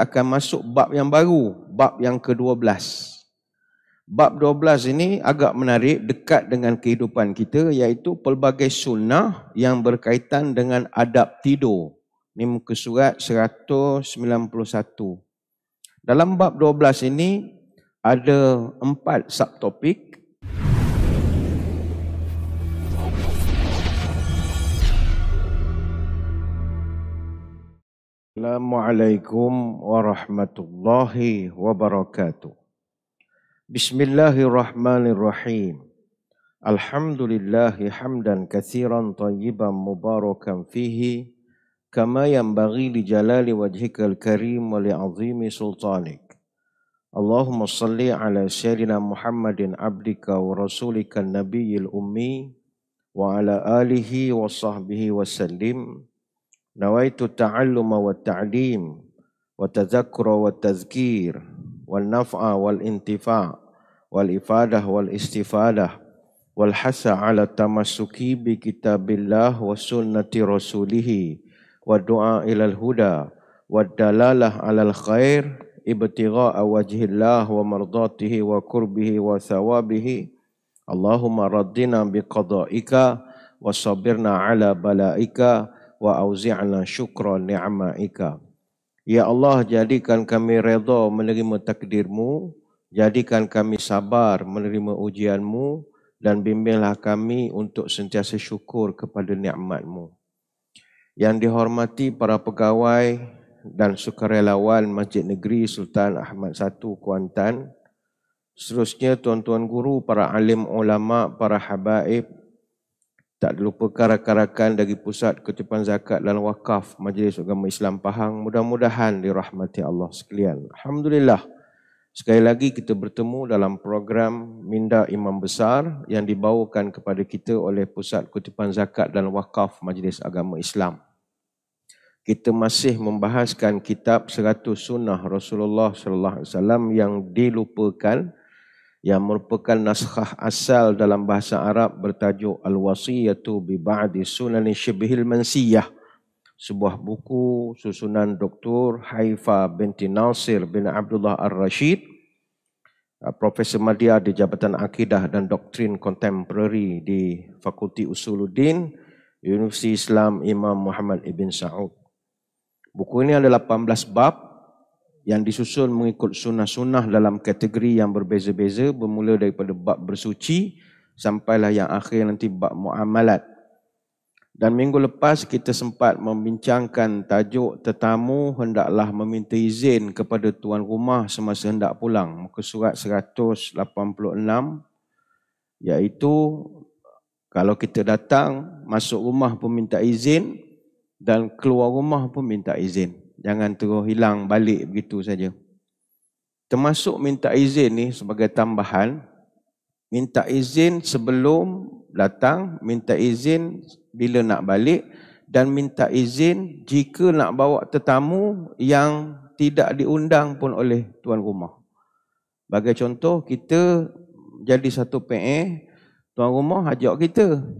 kita akan masuk bab yang baru, bab yang ke-12. Bab 12 ini agak menarik, dekat dengan kehidupan kita, iaitu pelbagai sunnah yang berkaitan dengan adab tidur. Ini muka surat 191. Dalam bab 12 ini ada 4 subtopik. Assalamualaikum warahmatullahi wabarakatuh. Bismillahirrahmanirrahim. Alhamdulillahi hamdan katsiran tayyiban mubarakan fihi kama yanbaghi li jalali wajhikal karim wa li 'azimi sultanik. Allahumma salli ala sayyidina Muhammadin abdika wa rasulika nabiyil ummi wa ala alihi wa sahbihi wa sallim. Nawaitu ta'alluma wa ta'lim wa tadhakkura wa tazkir wal naf'a wal intifa' wal ifadah wal istifadah wal hasa ala tamassuki bi kitabillah wa sunnati rasulih wa du'a ilal huda wa dalalah alal khair ibtigha'a wajhillah wa mardatihi wa qurbihi wa thawabihi. Allahumma raddina bi qada'ika wa sabirna ala bala'ika wa auzi'na syukra ni'ma'ika. Ya Allah, jadikan kami redha menerima takdirmu, jadikan kami sabar menerima ujianmu, dan bimbinglah kami untuk sentiasa syukur kepada nikmatmu. Yang dihormati para pegawai dan sukarelawan Masjid Negeri Sultan Ahmad I Kuantan, seterusnya tuan-tuan guru, para alim ulama, para habaib, tak dilupakan rakan-rakan dari Pusat Kutipan Zakat dan Wakaf Majlis Agama Islam Pahang, mudah-mudahan dirahmati Allah sekalian. Alhamdulillah, sekali lagi kita bertemu dalam program Minda Imam Besar yang dibawakan kepada kita oleh Pusat Kutipan Zakat dan Wakaf Majlis Agama Islam. Kita masih membahaskan kitab 100 Sunnah Rasulullah sallallahu alaihi wasallam yang dilupakan, yang merupakan naskah asal dalam bahasa Arab bertajuk Al-Wasiyatu bi Ba'di Sunani Shibhil Mansiyah, sebuah buku susunan Dr. Haifa binti Nasir bin Abdullah Ar-Rashid, Profesor Madya di Jabatan Akidah dan Doktrin Kontemporari di Fakulti Usuluddin Universiti Islam Imam Muhammad Ibn Saud. Buku ini ada 18 bab yang disusun mengikut sunnah-sunnah dalam kategori yang berbeza-beza, bermula daripada bab bersuci sampailah yang akhir nanti bab muamalat. Dan minggu lepas kita sempat membincangkan tajuk tetamu hendaklah meminta izin kepada tuan rumah semasa hendak pulang, muka surat 186, iaitu kalau kita datang, masuk rumah pun minta izin dan keluar rumah pun minta izin. Jangan terus hilang balik begitu saja. Termasuk minta izin ni sebagai tambahan, minta izin sebelum datang, minta izin bila nak balik, dan minta izin jika nak bawa tetamu yang tidak diundang pun oleh tuan rumah. Bagi contoh, kita jadi satu PA, tuan rumah ajak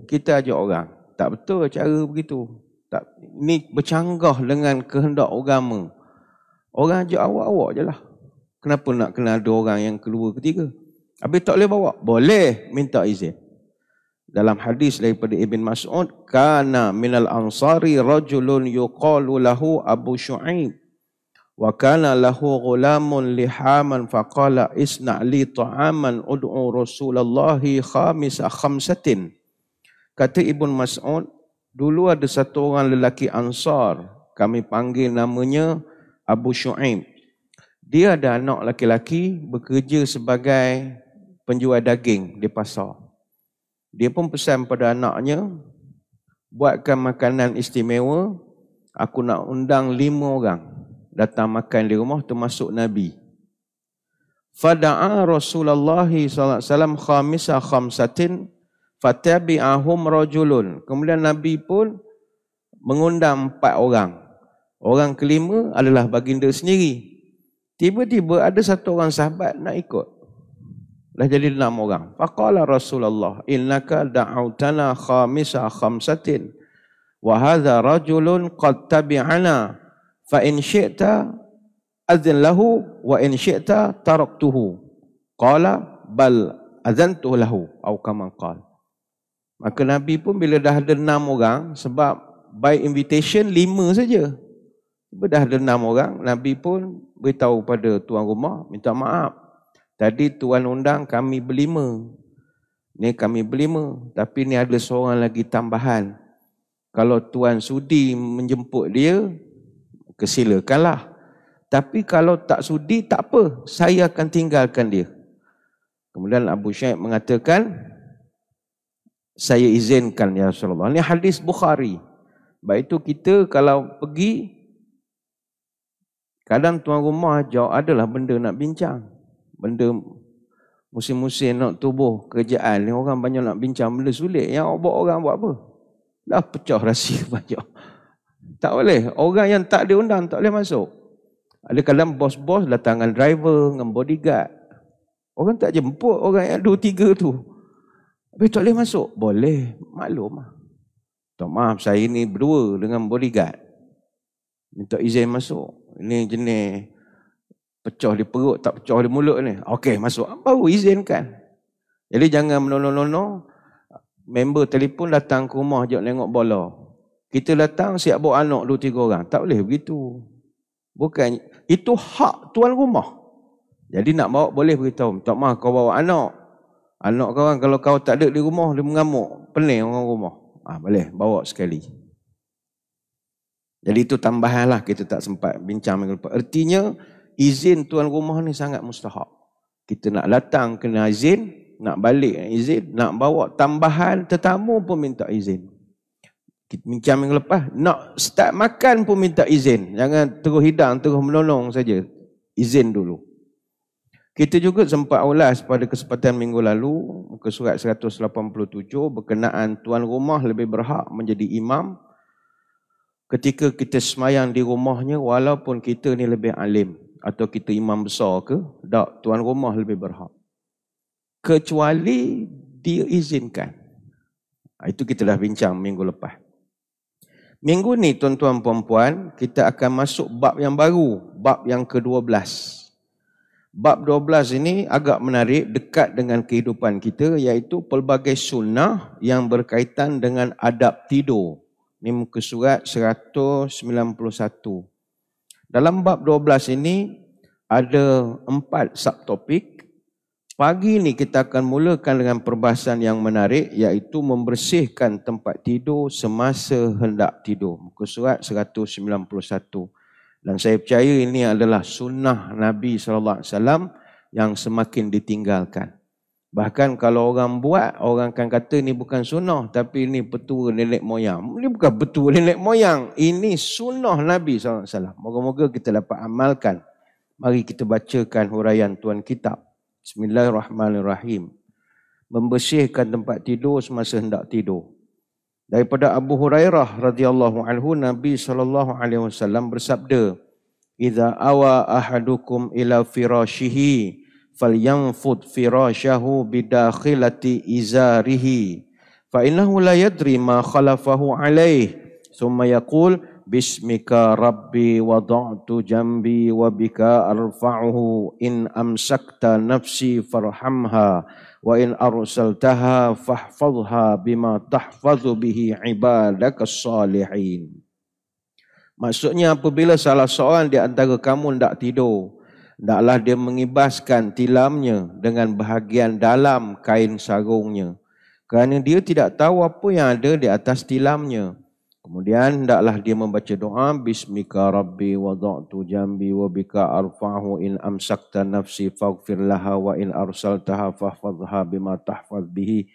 kita ajak orang. Tak betul cara begitu. Tak, ini bercanggah dengan kehendak agama. Orang ajak awak-awak je lah. Kenapa nak kena ada orang yang kedua, ketiga? Habis tak boleh bawa? Boleh minta izin. Dalam hadis daripada Ibn Mas'ud, kana minal ansari rajulun yuqalu lahu Abu Syu'aib wa kana lahu ghulamun lihaman faqala isna' li ta'aman ud'u Rasulullahi khamsatin. Kata Ibn Mas'ud, dulu ada satu orang lelaki Ansar, kami panggil namanya Abu Syu'aib. Dia ada anak laki-laki bekerja sebagai penjual daging di pasar. Dia pun pesan pada anaknya, buatkan makanan istimewa, aku nak undang 5 orang datang makan di rumah termasuk Nabi. Fada'a Rasulullah SAW khamsatin fatabi'ahum rajulun. Kemudian Nabi pun mengundang 4 orang. Orang kelima adalah baginda sendiri. Tiba-tiba ada satu orang sahabat nak ikut. Dah jadi 6 orang. Faqala Rasulullah, innaka da'autana khamsatin wa hadha rajulun qad tabi'ana fa in syi'ta an tu'tiyahu iyahum. Kata Ibn Mas'ud, dulu ada satu orang lelaki Ansar, kami panggil namanya Abu Syu'aib. Dia pun pesan pada anaknya, buatkan makanan istimewa, aku nak undang 5 orang datang makan di rumah termasuk Nabi. Fada'ah Rasulullah sallallahu alaihi wasallam khamsatin fatabi'ahum rajulun. Kemudian Nabi pun mengundang 4 orang. Orang kelima adalah baginda sendiri. Tiba-tiba ada satu orang sahabat nak ikut. Dah jadi 6 orang. Faqala Rasulullah, innaka da'autana khamsatin wa hadha rajulun qad tabi'ana fa in syi'ta adzin lahu wa in syi'ta taraktuhu. Qala bal adzantu lahu atau kama qala. Maka Nabi pun bila dah ada 6 orang, sebab by invitation 5 saja. Bila dah ada 6 orang, Nabi pun beritahu pada tuan rumah, minta maaf. Tadi tuan undang kami berlima. Ni kami berlima, tapi ni ada seorang lagi tambahan. Kalau tuan sudi menjemput dia, kesilakanlah. Tapi kalau tak sudi, tak apa. Saya akan tinggalkan dia. Kemudian Abu Syaib mengatakan, saya izinkan ya Rasulullah. Ini hadis Bukhari. Baik itu kita kalau pergi, kadang tuan rumah ajak adalah benda nak bincang. Benda musim-musim nak tubuh kerjaan ni, orang banyak nak bincang benda sulit. Yang bawa orang buat apa? Dah pecah rahsia banyak. Tak boleh. Orang yang tak diundang tak boleh masuk. Ada kadang bos-bos datang dengan driver, dengan bodyguard. Orang tak jemput orang yang 2-3 tu. Habis tak boleh masuk? Boleh. Maklum. Tak maaf, saya ni berdua dengan bodyguard. Minta izin masuk. Ini jenis pecah di perut, tak pecah di mulut ni. Okey, masuk. Baru izinkan. Jadi jangan menolong-nolong. Member telefon datang ke rumah ajak tengok bola. Kita datang siap bawa anak 2-3 orang. Tak boleh begitu. Bukan. Itu hak tuan rumah. Jadi nak bawa boleh beritahu. Tak maaf kau bawa anak. Anak kau orang kalau kau tak ada di rumah, dia mengamuk. Pening orang rumah. Boleh, bawa sekali. Jadi itu tambahanlah, kita tak sempat bincang minggu lepas. Artinya, izin tuan rumah ni sangat mustahak. Kita nak datang kena izin, nak balik izin, nak bawa tambahan tetamu pun minta izin. Kita bincang minggu lepas, nak start makan pun minta izin. Jangan terus hidang, terus menolong saja. Izin dulu. Kita juga sempat ulas pada kesempatan minggu lalu, muka surat 187, berkenaan tuan rumah lebih berhak menjadi imam ketika kita semayang di rumahnya walaupun kita ni lebih alim atau kita imam besar ke, tak, tuan rumah lebih berhak. Kecuali dia izinkan. Itu kita dah bincang minggu lepas. Minggu ni tuan-tuan puan-puan, kita akan masuk bab yang baru, bab yang ke-12. Bab 12 ini agak menarik, dekat dengan kehidupan kita, iaitu pelbagai sunnah yang berkaitan dengan adab tidur. Ini muka surat 191. Dalam bab 12 ini ada 4 subtopik. Pagi ini kita akan mulakan dengan perbahasan yang menarik, iaitu membersihkan tempat tidur semasa hendak tidur. Muka surat 191. Dan saya percaya ini adalah sunnah Nabi SAW yang semakin ditinggalkan. Bahkan kalau orang buat, orang akan kata ini bukan sunnah, tapi ini petua nenek moyang. Ini bukan petua nenek moyang, ini sunnah Nabi SAW. Moga-moga kita dapat amalkan. Mari kita bacakan huraian Tuan Kitab. Bismillahirrahmanirrahim. Membersihkan tempat tidur semasa hendak tidur. Daripada Abu Hurairah radhiyallahu anhu, Nabi SAW bersabda, "Idza awa ahadukum ila firashihi falyanfud firashahu bidakhilati izarihi fa innahu la yadri ma khalafahu alayh thumma yaqul bismika rabbi wada'tu jambi wa bika arfa'uhu in amsakta nafsi farhamha wa in arsaltaha fahfazha bima tahfazu bihi ibadakas salihin." Maksudnya apabila salah seorang di antara kamu hendak tidur, hendaklah dia mengibaskan tilamnya dengan bahagian dalam kain sarungnya, kerana dia tidak tahu apa yang ada di atas tilamnya. Kemudian hendaklah dia membaca doa, bismika rabbi wada'tu jambi wa bika arfa'hu in amsakta nafsi faghfir laha wa in arsaltaha fahfazha bima tahfaz bihi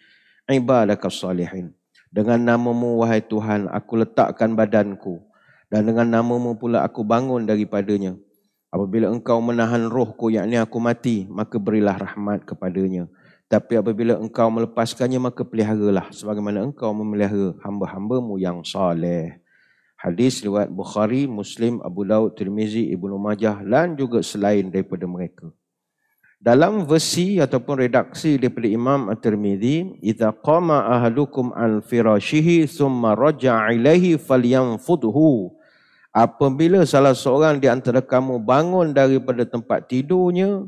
ibadakas salihin. Dengan namamu wahai Tuhan aku letakkan badanku, dan dengan namamu pula aku bangun daripadanya. Apabila engkau menahan rohku, yakni aku mati, maka berilah rahmat kepadanya. Tapi apabila engkau melepaskannya, maka peliharalah sebagaimana engkau memelihara hamba-hambamu yang saleh. Hadis riwayat Bukhari, Muslim, Abu Daud, Tirmizi, Ibnu Majah dan juga selain daripada mereka. Dalam versi ataupun redaksi daripada Imam At-Tirmizi, "Idza qama ahadukum an firashihi thumma raja'a ilaihi falyanfudhu." apabila salah seorang di antara kamu bangun daripada tempat tidurnya,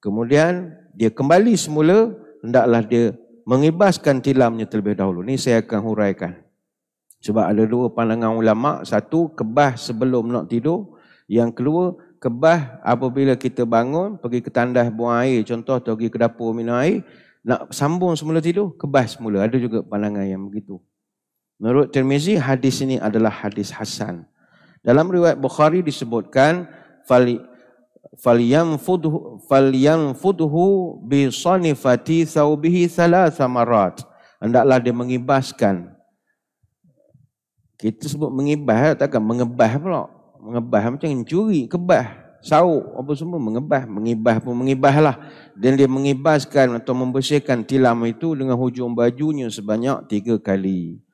kemudian dia kembali semula, hendaklah dia mengibaskan tilamnya terlebih dahulu. Ini saya akan huraikan. Sebab ada dua pandangan ulama. Satu, kebah sebelum nak tidur. Yang kedua, kebah apabila kita bangun, pergi ke tandas buang air, contoh, atau pergi ke dapur minum air, nak sambung semula tidur, kebah semula. Ada juga pandangan yang begitu. Menurut Tirmizi, hadis ini adalah hadis hasan. Dalam riwayat Bukhari disebutkan, falyanfudhu bi sanifati thawbihi thalatha marat. Hendaklah dia mengibaskan. Kita sebut mengibas, takkan mengebah pula. Mengebah macam mencuri, kebah, sauk, apa semua mengebah. Mengibas pun mengibaslah. Dan dia mengibaskan atau membersihkan tilam itu dengan hujung bajunya sebanyak 3 kali.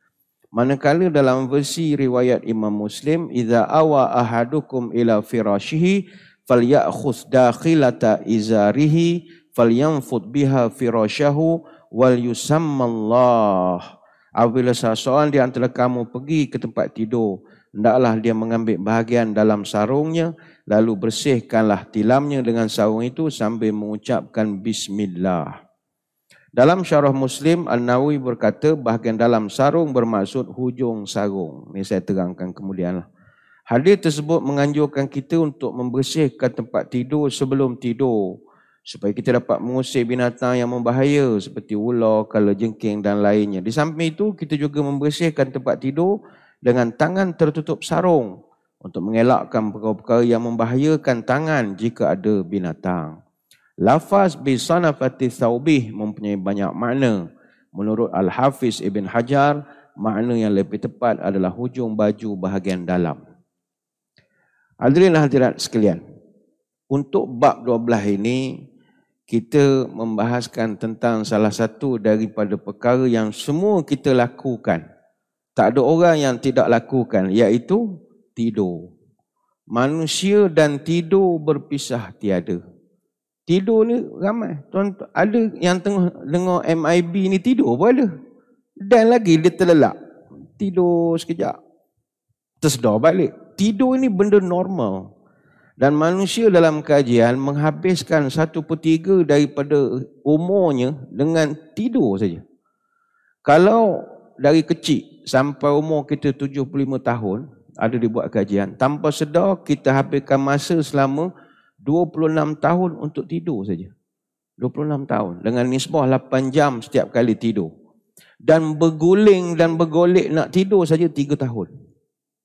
Manakala dalam versi riwayat Imam Muslim, idza awa ahadukum ila firashihi falyakhudh dakhilata izarihi falyanfud biha firashahu wal yusammallah. Apabila seseorang di antara kamu pergi ke tempat tidur, hendaklah dia mengambil bahagian dalam sarungnya, lalu bersihkanlah tilamnya dengan sarung itu sambil mengucapkan bismillah. Dalam syarah Muslim, An-Nawawi berkata bahagian dalam sarung bermaksud hujung sarung. Ini saya terangkan kemudianlah. Hadis tersebut menganjurkan kita untuk membersihkan tempat tidur sebelum tidur, supaya kita dapat mengusir binatang yang membahaya seperti ular, kalajengking dan lainnya. Di samping itu, kita juga membersihkan tempat tidur dengan tangan tertutup sarung untuk mengelakkan perkara-perkara yang membahayakan tangan jika ada binatang. Lafaz bisanafati thawbih mempunyai banyak makna. Menurut Al-Hafiz Ibn Hajar, makna yang lebih tepat adalah hujung baju bahagian dalam. Hadirin hadirat sekalian, untuk bab 12 ini, kita membahaskan tentang salah satu daripada perkara yang semua kita lakukan. Tak ada orang yang tidak lakukan, iaitu tidur. Manusia dan tidur berpisah tiada. Tidur ni ramai. Tuan, ada yang tengah dengar MIB ni tidur pun ada. Dan lagi dia terlelap. Tidur sekejap, tersedar balik. Tidur ini benda normal. Dan manusia dalam kajian menghabiskan 1/3 daripada umurnya dengan tidur saja. Kalau dari kecil sampai umur kita 75 tahun, ada dibuat kajian, tanpa sedar kita habiskan masa selama 26 tahun untuk tidur saja. 26 tahun. Dengan nisbah 8 jam setiap kali tidur. Dan berguling dan bergolek nak tidur saja 3 tahun.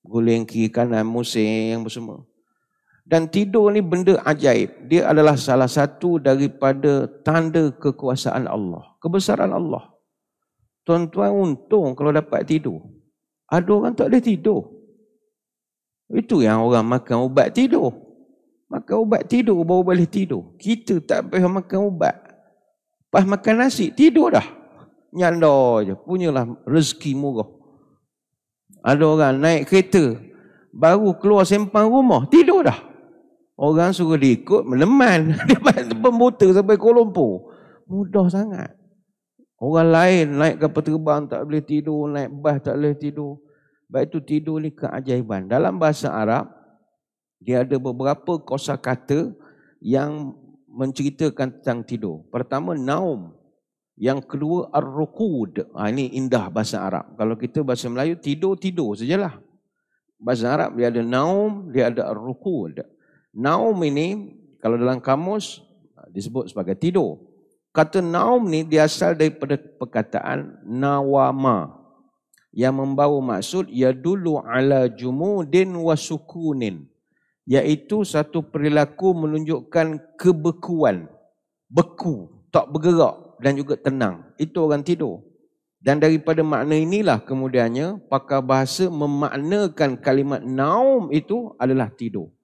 Guling kiri kanan, musing semua. Dan tidur ni benda ajaib. Dia adalah salah satu daripada tanda kekuasaan Allah. Kebesaran Allah. Tuan-tuan untung kalau dapat tidur. Ada orang tak boleh tidur. Itu yang orang makan ubat tidur. Makan ubat tidur baru boleh tidur. Kita tak payah makan ubat. Pas makan nasi, tidur dah. Nyandar je. Punyalah rezeki murah. Ada orang naik kereta, baru keluar sempang rumah, tidur dah. Orang suruh dia ikut, meleman. Dia pembuta sampai Kuala Lumpur. Mudah sangat. Orang lain naik kapal terbang tak boleh tidur, naik bas tak boleh tidur. Baik itu tidur ni keajaiban. Dalam bahasa Arab, dia ada beberapa kosakata yang menceritakan tentang tidur. Pertama, naum. Yang kedua, ar-rukud. Ini indah bahasa Arab. Kalau kita bahasa Melayu, tidur sajalah. Bahasa Arab dia ada naum, dia ada ar-rukud. Naum ini, kalau dalam kamus, disebut sebagai tidur. Kata naum ni dia asal daripada perkataan nawama, yang membawa maksud yadullu ala jumudin wa sukunin, iaitu satu perilaku menunjukkan kebekuan, beku, tak bergerak dan juga tenang. Itu orang tidur. Dan daripada makna inilah kemudiannya pakar bahasa memaknakan kalimat naum itu adalah tidur.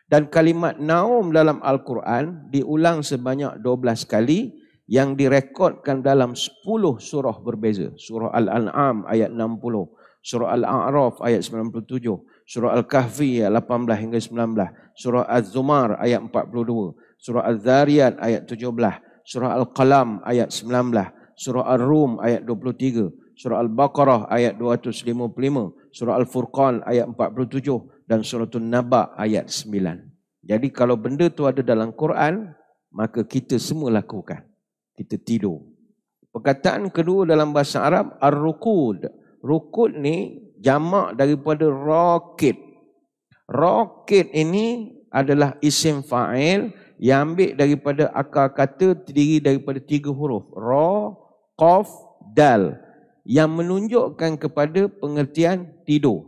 Dan kalimat naum dalam Al-Quran diulang sebanyak 12 kali yang direkodkan dalam 10 surah berbeza. Surah Al-An'am ayat 60, surah Al-A'raf ayat 97, surah Al-Kahfi ayat 18 hingga 19, surah Az-Zumar ayat 42, surah Az-Zariyat ayat 17, surah Al-Qalam ayat 19, surah Ar-Rum ayat 23, surah Al-Baqarah ayat 255, surah Al-Furqan ayat 47, dan suratul Naba ayat 9. Jadi kalau benda tu ada dalam Quran, maka kita semua lakukan. Kita tidur. Perkataan kedua dalam bahasa Arab, ar-rukud. Rukud ni jamak daripada raqid. Raqid ini adalah isim fa'il yang ambil daripada akar kata terdiri daripada 3 huruf. Ra, qaf, dal. Yang menunjukkan kepada pengertian tidur.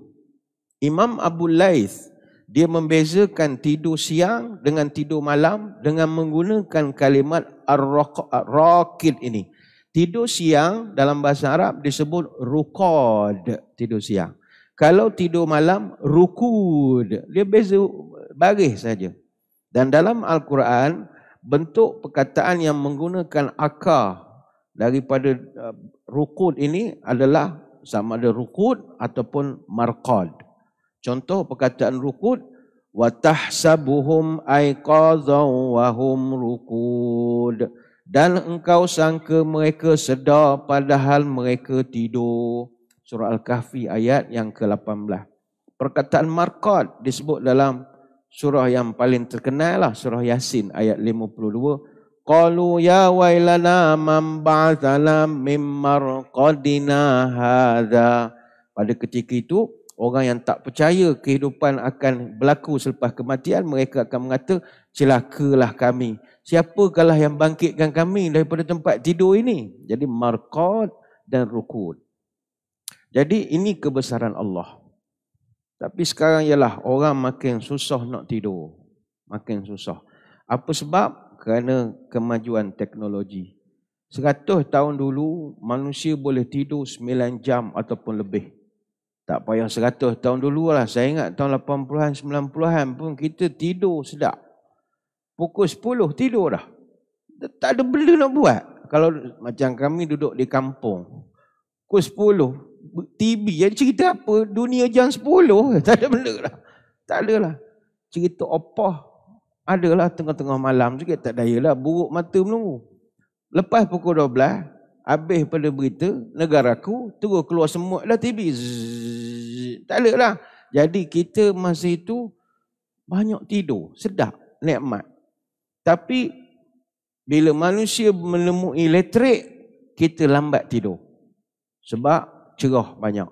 Imam Abu Laith, dia membezakan tidur siang dengan tidur malam dengan menggunakan kalimat ar-raqid ini. Tidur siang dalam bahasa Arab disebut ruqad, tidur siang. Kalau tidur malam, rukud. Dia beza baris saja. Dan dalam Al-Quran, bentuk perkataan yang menggunakan akar daripada rukud ini adalah sama ada rukud ataupun marqad. Contoh perkataan rukud, wa tahsabuhum aiqadhan wa hum rukud. Dan engkau sangka mereka sedar padahal mereka tidur. Surah Al-Kahfi ayat yang ke-18. Perkataan marqad disebut dalam surah yang paling terkenal lah, surah Yasin ayat 52. Qalu ya wailana man ba'athana mim marqadina hadza. Pada ketika itu, orang yang tak percaya kehidupan akan berlaku selepas kematian, mereka akan mengata, celakalah kami. Siapakah yang bangkitkan kami daripada tempat tidur ini? Jadi marqad dan rukud. Jadi ini kebesaran Allah. Tapi sekarang ialah orang makin susah nak tidur. Makin susah. Apa sebab? Kerana kemajuan teknologi. 100 tahun dulu, manusia boleh tidur 9 jam ataupun lebih. Tak payah 100 tahun dulu lah. Saya ingat tahun 80-an, 90-an pun kita tidur sedap. Pukul 10 tidur dah. Tak ada benda nak buat. Kalau macam kami duduk di kampung, pukul 10, TV jadi cerita apa? Dunia jam 10. Tak ada benda lah. Tak ada lah. Cerita opah. Adalah tengah-tengah malam sikit. Tak daya lah. Buruk mata menunggu. Lepas pukul 12, habis pada berita, negaraku, terus keluar semut lah TV. Zzz, tak ada lah. Jadi kita masa itu banyak tidur. Sedap. Nikmat. Tapi bila manusia menemui elektrik, kita lambat tidur. Sebab cerah banyak.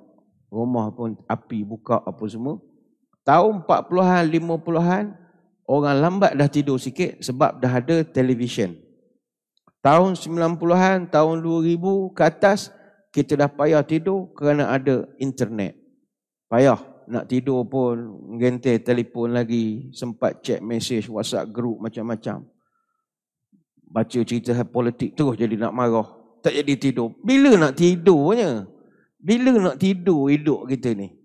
Rumah pun api buka apa semua. Tahun 40-an, 50-an, orang lambat dah tidur sikit sebab dah ada televisyen. Tahun 90-an, tahun 2000 ke atas, kita dah payah tidur kerana ada internet. Payah nak tidur pun, gentai telefon lagi, sempat check mesej, WhatsApp group macam-macam. Baca cerita politik terus jadi nak marah. Tak jadi tidur. Bila nak tidurnya? Bila nak tidur hidup kita ni?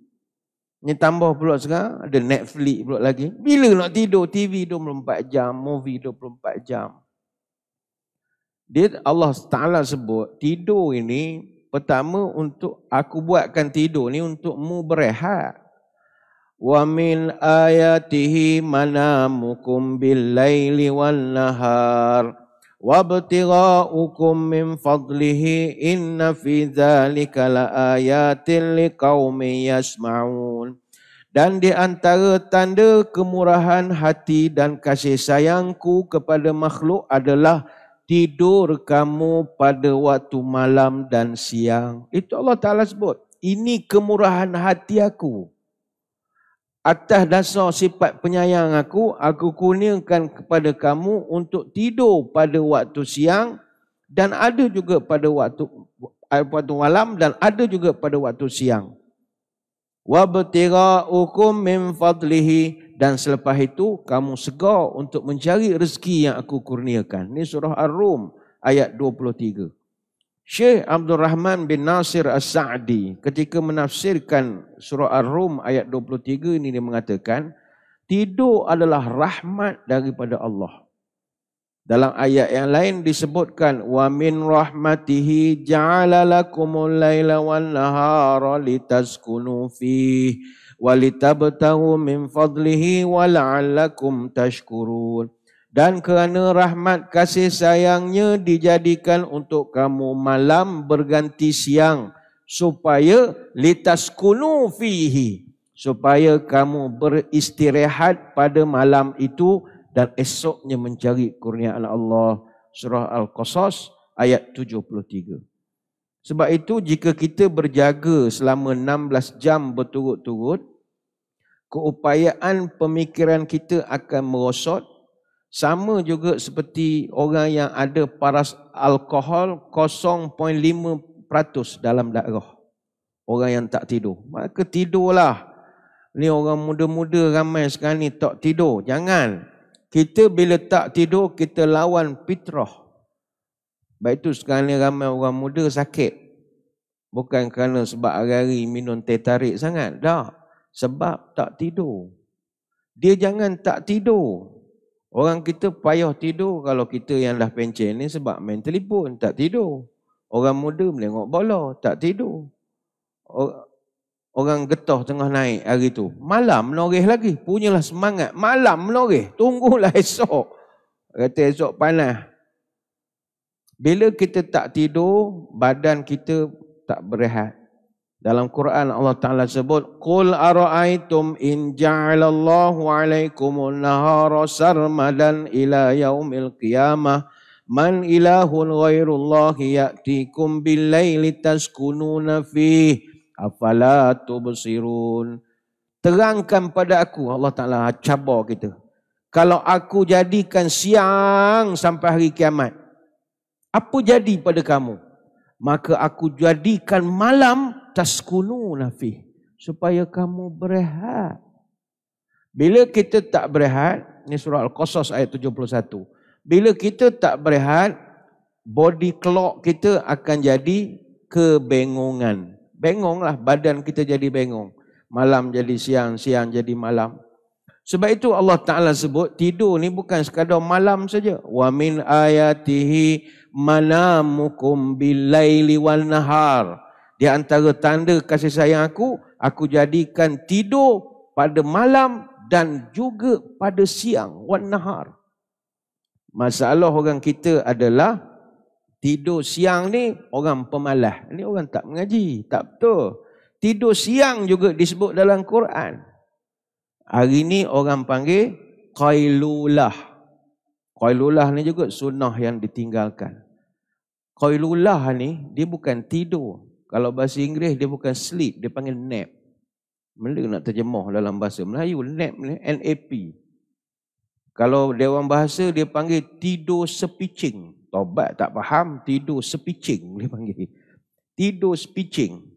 Ni tambah pula sekarang, ada Netflix pula lagi. Bila nak tidur? TV 24 jam, movie 24 jam. Dia Allah Ta'ala sebut, tidur ini pertama untuk aku buatkan tidur ni untukmu berehat. Wa min ayatihi manamukum bil laili wan nahar wabtigha'ukum min fadlihi inna fi dzalika laayatin liqaumin yasma'un. Dan di antara tanda kemurahan hati dan kasih sayangku kepada makhluk adalah tidur kamu pada waktu malam dan siang. Itu Allah Ta'ala sebut. Ini kemurahan hati aku. Atas dasar sifat penyayang aku kurniakan kepada kamu untuk tidur pada waktu siang dan ada juga pada waktu malam dan ada juga pada waktu siang. Wabtigha'ukum min fadlihi, dan selepas itu kamu segar untuk mencari rezeki yang aku kurniakan. Ini surah Ar-Rum ayat 23. Syekh Abdul Rahman bin Nasir As-Sa'di ketika menafsirkan surah Ar-Rum ayat 23 ini dia mengatakan tidur adalah rahmat daripada Allah. Dalam ayat yang lain disebutkan wa min rahmatihi ja'ala lakumul laila wan nahara litaskunu fihi walitabtaghu min fadlihi wa la'allakum tashkurun. Dan kerana rahmat kasih sayangnya dijadikan untuk kamu malam berganti siang supaya litaskunu fihi, supaya kamu beristirahat pada malam itu dan esoknya mencari kurniaan Allah. Surah Al-Qasas ayat 73. Sebab itu jika kita berjaga selama 16 jam berturut-turut, keupayaan pemikiran kita akan merosot. Sama juga seperti orang yang ada paras alkohol 0.5% dalam darah. Orang yang tak tidur. Maka tidurlah. Ni orang muda-muda ramai sekarang ni tak tidur. Jangan. Kita bila tak tidur, kita lawan fitrah. Baik itu sekarang ni ramai orang muda sakit. Bukan kerana sebab hari-hari minum teh tarik sangat. Tak. Sebab tak tidur. Dia jangan tak tidur. Orang kita payah tidur kalau kita yang dah pencen ni sebab main telefon, tak tidur. Orang muda menengok bola, tak tidur. Orang getah tengah naik hari tu. Malam menoreh lagi. Punyalah semangat. Malam menoreh. Tunggulah esok. Kata esok panas. Bila kita tak tidur, badan kita tak berehat. Dalam Quran Allah Ta'ala sebut, Qul ara'aitum in ja'alallahu alaikumun nahara sarmadan ila yaumil qiyamah man ilahun ghairullahi ya'tikum billayli taskununa fih afala tubsirun. Terangkan pada aku, Allah Ta'ala cabar kita. Kalau aku jadikan siang sampai hari kiamat, apa jadi pada kamu? Maka aku jadikan malam taskununa fih, supaya kamu berehat. Bila kita tak berehat, ni surah Al-Qasas ayat 71. Bila kita tak berehat, body clock kita akan jadi kebengongan. Bengonglah, badan kita jadi bengong. Malam jadi siang, siang jadi malam. Sebab itu Allah Ta'ala sebut tidur ni bukan sekadar malam saja. Wa min ayatihi manamukum billaili wan nahar. Di antara tanda kasih sayang aku jadikan tidur pada malam dan juga pada siang, wan nahar. Masalah orang kita adalah tidur siang ni orang pemalas. Ini orang tak mengaji, tak betul. Tidur siang juga disebut dalam Quran. Hari ni orang panggil qailulah. Qailulah ni juga sunnah yang ditinggalkan. Qailulah ni dia bukan tidur. Kalau bahasa Inggeris dia bukan sleep, dia panggil nap. Mana nak terjemah dalam bahasa Melayu nap ni NAP. Kalau dewan bahasa dia panggil tidur sepicing. Tobat tak faham, tidur sepicing dia panggil. Tidur sepicing.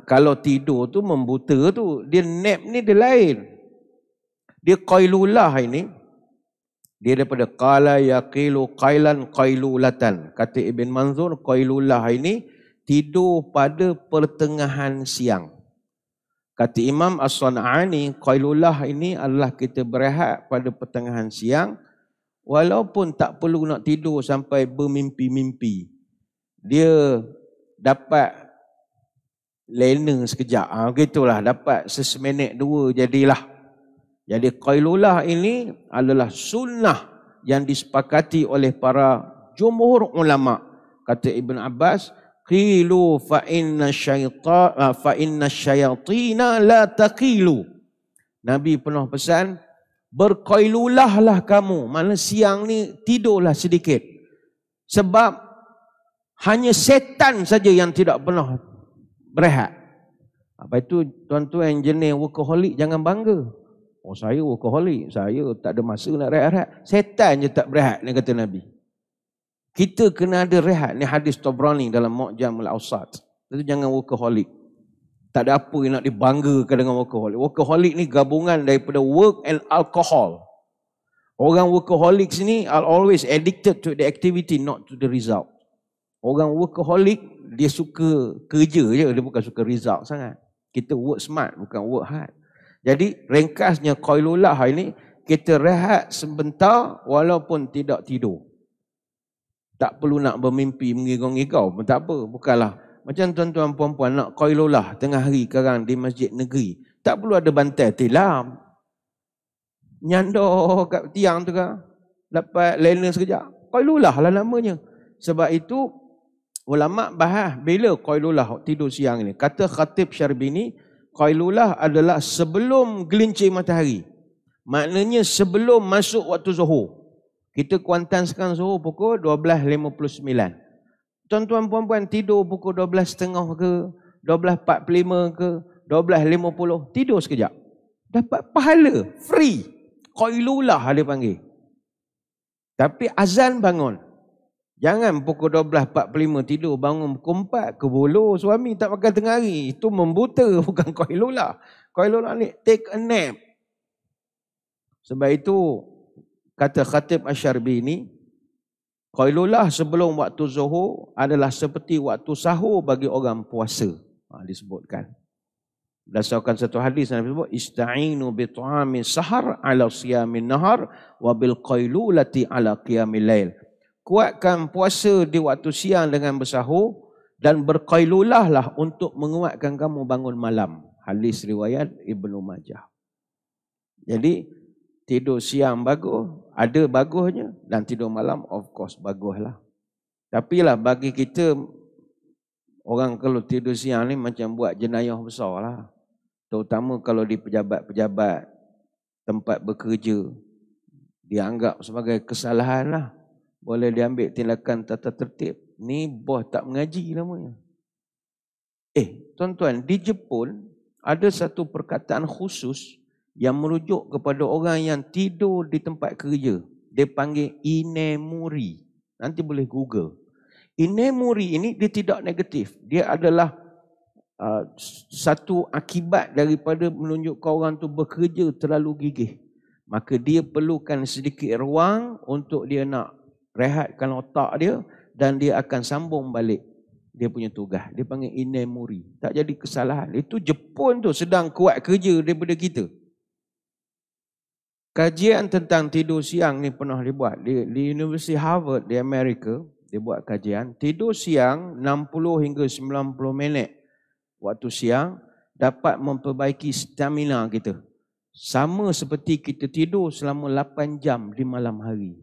Kalau tidur tu membuta tu, dia nap ni dia lain. Dia qailulah ini, dia daripada qala yaqilu qailan qailulatan. Kata Ibn Manzur, qailulah ini tidur pada pertengahan siang. Kata Imam As-San'ani, qailulah ini adalah kita berehat pada pertengahan siang, walaupun tak perlu nak tidur sampai bermimpi-mimpi. Dia dapat lena sekejap. Gitulah, dapat seseminit dua jadilah. Jadi qailulah ini adalah sunnah yang disepakati oleh para jumhur ulama. Kata Ibn Abbas, qilu fa inna syayatina la taqilu. Nabi pernah pesan, berqailulahlah kamu. Mana siang ni tidurlah sedikit. Sebab hanya setan saja yang tidak pernah berehat. Apa itu tuan-tuan yang jenis workaholic jangan bangga. Oh saya workaholic, saya tak ada masa nak rehat-rehat. Setan je tak berehat ni kata Nabi. Kita kena ada rehat. Ni hadis Tabrani dalam Mu'jamul Awsat. Itu jangan workaholic. Tak ada apa yang nak dibanggakan dengan workaholic. Workaholic ni gabungan daripada work and alcohol. Orang workaholic ni are always addicted to the activity, not to the result. Orang workaholic, dia suka kerja je, dia bukan suka result sangat. Kita work smart, bukan work hard. Jadi ringkasnya qailulah ini, kita rehat sebentar walaupun tidak tidur. Tak perlu nak bermimpi mengigau-ngigau pun tak apa. Bukanlah macam tuan-tuan puan-puan nak qailulah tengah hari sekarang di masjid negeri. Tak perlu ada bantai tilam. Nyandor kat tiang tu kan, dapat lena sekejap. Qailulah lah namanya. Sebab itu ulama bahas bila qailulah tidur siang ni. Kata Khatib Syarbini, Qailulah adalah sebelum gelincir matahari. Maknanya sebelum masuk waktu Zuhur. Kita Kuantan sekarang Zuhur pukul 12.59. Tuan-tuan puan-puan tidur pukul 12.30 ke, 12.45 ke, 12.50, tidur sekejap. Dapat pahala, free. Qailulah dia panggil. Tapi azan bangun. Jangan pukul 12.45 tidur, bangun pukul 4 ke bolo suami tak makan tengah hari. Itu membuta, bukan qailulah. Qailulah ni take a nap. Sebab itu kata Khatib Asy-Syarbi ni, qailulah sebelum waktu zuhur adalah seperti waktu sahur bagi orang puasa. Disebutkan. Berdasarkan satu hadis Nabi sebut, ista'inu bi ta'ami sahar ala siyamin nahar wa bil qailulati ala qiyamil lail. Kuatkan puasa di waktu siang dengan bersahur dan berqailulahlah untuk menguatkan kamu bangun malam. Hadis riwayat Ibnu Majah. Jadi tidur siang bagus, ada bagusnya, dan tidur malam of course baguslah. Tapi lah bagi kita orang kalau tidur siang ni macam buat jenayah besar lah. Terutama kalau di pejabat-pejabat tempat bekerja, dianggap sebagai kesalahan lah. Boleh diambil tindakan tata tertib. Ni bos tak mengaji namanya. Tuan-tuan, di Jepun ada satu perkataan khusus yang merujuk kepada orang yang tidur di tempat kerja. Dia panggil inemuri. Nanti boleh Google. Inemuri ini dia tidak negatif. Dia adalah satu akibat daripada menunjukkan orang tu bekerja terlalu gigih. Maka dia perlukan sedikit ruang untuk dia nak rehatkan otak dia dan dia akan sambung balik dia punya tugas. Dia panggil inemuri. Tak jadi kesalahan. Itu Jepun tu sedang kuat kerja daripada kita. Kajian tentang tidur siang ni pernah dibuat. Di University Harvard di Amerika, dia buat kajian. Tidur siang 60 hingga 90 minit waktu siang dapat memperbaiki stamina kita. Sama seperti kita tidur selama 8 jam di malam hari.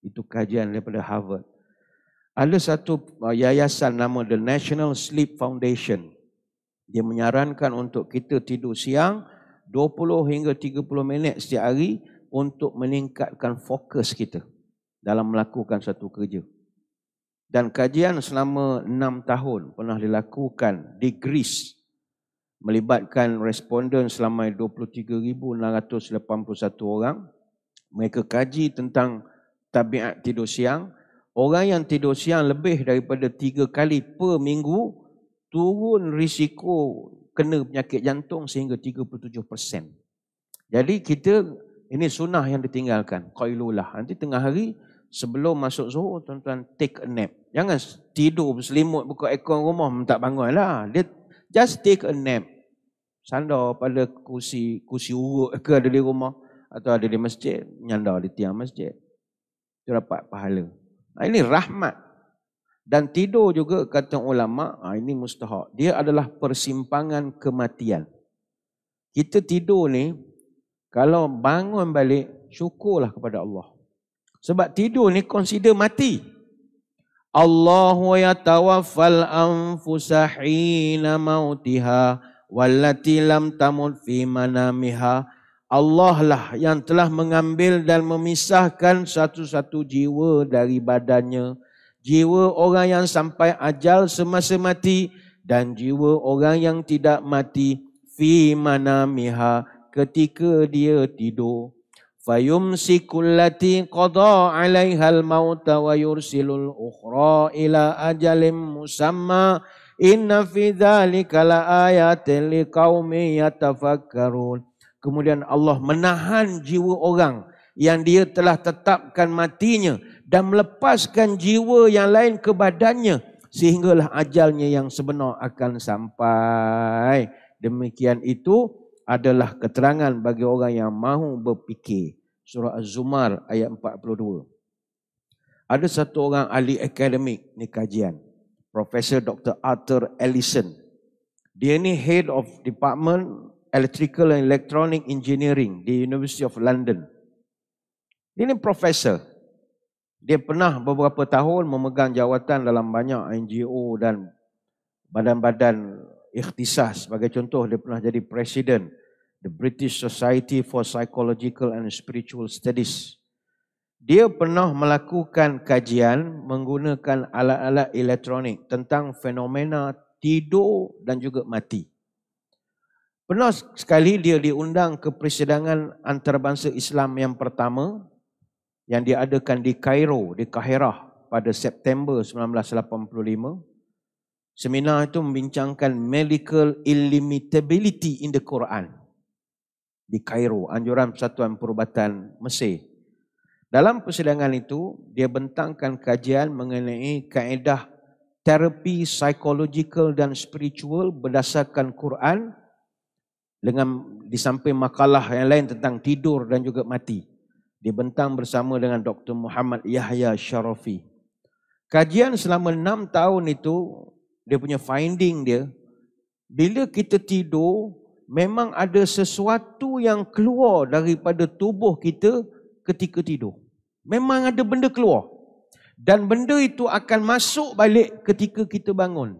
Itu kajian daripada Harvard. Ada satu yayasan nama The National Sleep Foundation. Dia menyarankan untuk kita tidur siang 20 hingga 30 minit setiap hari untuk meningkatkan fokus kita dalam melakukan satu kerja. Dan kajian selama 6 tahun pernah dilakukan di Greece. Melibatkan responden selama 23,681 orang. Mereka kaji tentang tabiat tidur siang. Orang yang tidur siang lebih daripada 3 kali per minggu turun risiko kena penyakit jantung sehingga 37%. Jadi kita, ini sunnah yang ditinggalkan, qailulah. Nanti tengah hari sebelum masuk zuhur, tuan-tuan take a nap. Jangan tidur berselimut buka aircon rumah tak bangun lah. Dia just take a nap. Sandar pada kursi urut ke ada di rumah atau ada di masjid, nyandar di tiang masjid. Itu dapat pahala. Ini rahmat. Dan tidur juga kata ulama, ini mustahak. Dia adalah persimpangan kematian. Kita tidur ni, kalau bangun balik, syukurlah kepada Allah. Sebab tidur ni consider mati. Allahu yatawaffal anfusa hina mautiha wallati lam tamut fi manamiha. Allah lah yang telah mengambil dan memisahkan satu-satu jiwa dari badannya. Jiwa orang yang sampai ajal semasa mati dan jiwa orang yang tidak mati fi manamiha ketika dia tidur. Fayumsikul lati qada 'alaihal mauta wa yursilul ukhra ila ajalin musamma. Inna fi dzalika laayatin liqaumin yatafakkarun. Kemudian Allah menahan jiwa orang yang dia telah tetapkan matinya dan melepaskan jiwa yang lain ke badannya sehinggalah ajalnya yang sebenar akan sampai. Demikian itu adalah keterangan bagi orang yang mahu berfikir. Surah Az-Zumar ayat 42. Ada satu orang ahli akademik ni kajian, Profesor Dr. Arthur Ellison. Dia ni Head of Department Electrical and Electronic Engineering di University of London. Dia ni profesor. Dia pernah beberapa tahun memegang jawatan dalam banyak NGO dan badan-badan ikhtisas. Sebagai contoh, dia pernah jadi presiden the British Society for Psychological and Spiritual Studies. Dia pernah melakukan kajian menggunakan alat-alat elektronik tentang fenomena tidur dan juga mati. Pernah sekali dia diundang ke persidangan antarabangsa Islam yang pertama yang diadakan di Kairo, di Kahirah pada September 1985. Seminar itu membincangkan medical illimitability in the Quran di Kairo, anjuran Persatuan Perubatan Mesir. Dalam persidangan itu, dia bentangkan kajian mengenai kaedah terapi psikologikal dan spiritual berdasarkan Quran dengan di samping makalah yang lain tentang tidur dan juga mati. Dibentang bersama dengan Dr. Muhammad Yahya Sharafi. Kajian selama 6 tahun itu, dia punya finding dia, bila kita tidur, memang ada sesuatu yang keluar daripada tubuh kita ketika tidur. Memang ada benda keluar. Dan benda itu akan masuk balik ketika kita bangun.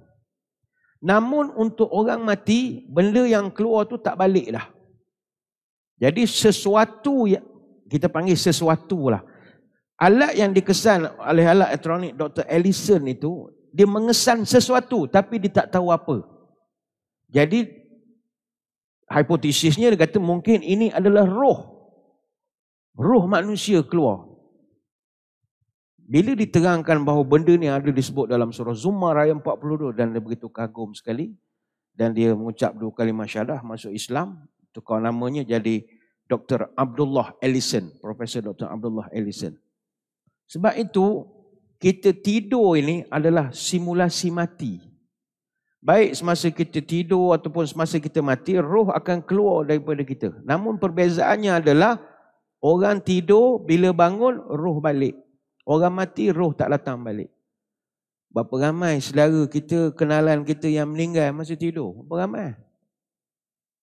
Namun untuk orang mati, benda yang keluar tu tak balik dah. Jadi sesuatu yang kita panggil sesuatu lah. Alat yang dikesan oleh alat elektronik Dr. Ellison itu, dia mengesan sesuatu tapi dia tak tahu apa. Jadi hipotesisnya dia kata mungkin ini adalah roh. Roh manusia keluar. Bila diterangkan bahawa benda ni ada disebut dalam surah Zumar ayat 42 dan dia begitu kagum sekali dan dia mengucap 2 kalimah syahadah masuk Islam, tukar namanya jadi Dr. Abdullah Ellison, Profesor Dr. Abdullah Ellison. Sebab itu kita tidur ini adalah simulasi mati. Baik semasa kita tidur ataupun semasa kita mati, roh akan keluar daripada kita. Namun perbezaannya adalah orang tidur bila bangun roh balik. Orang mati, roh tak datang balik. Berapa ramai saudara kita, kenalan kita yang meninggal masa tidur? Berapa ramai?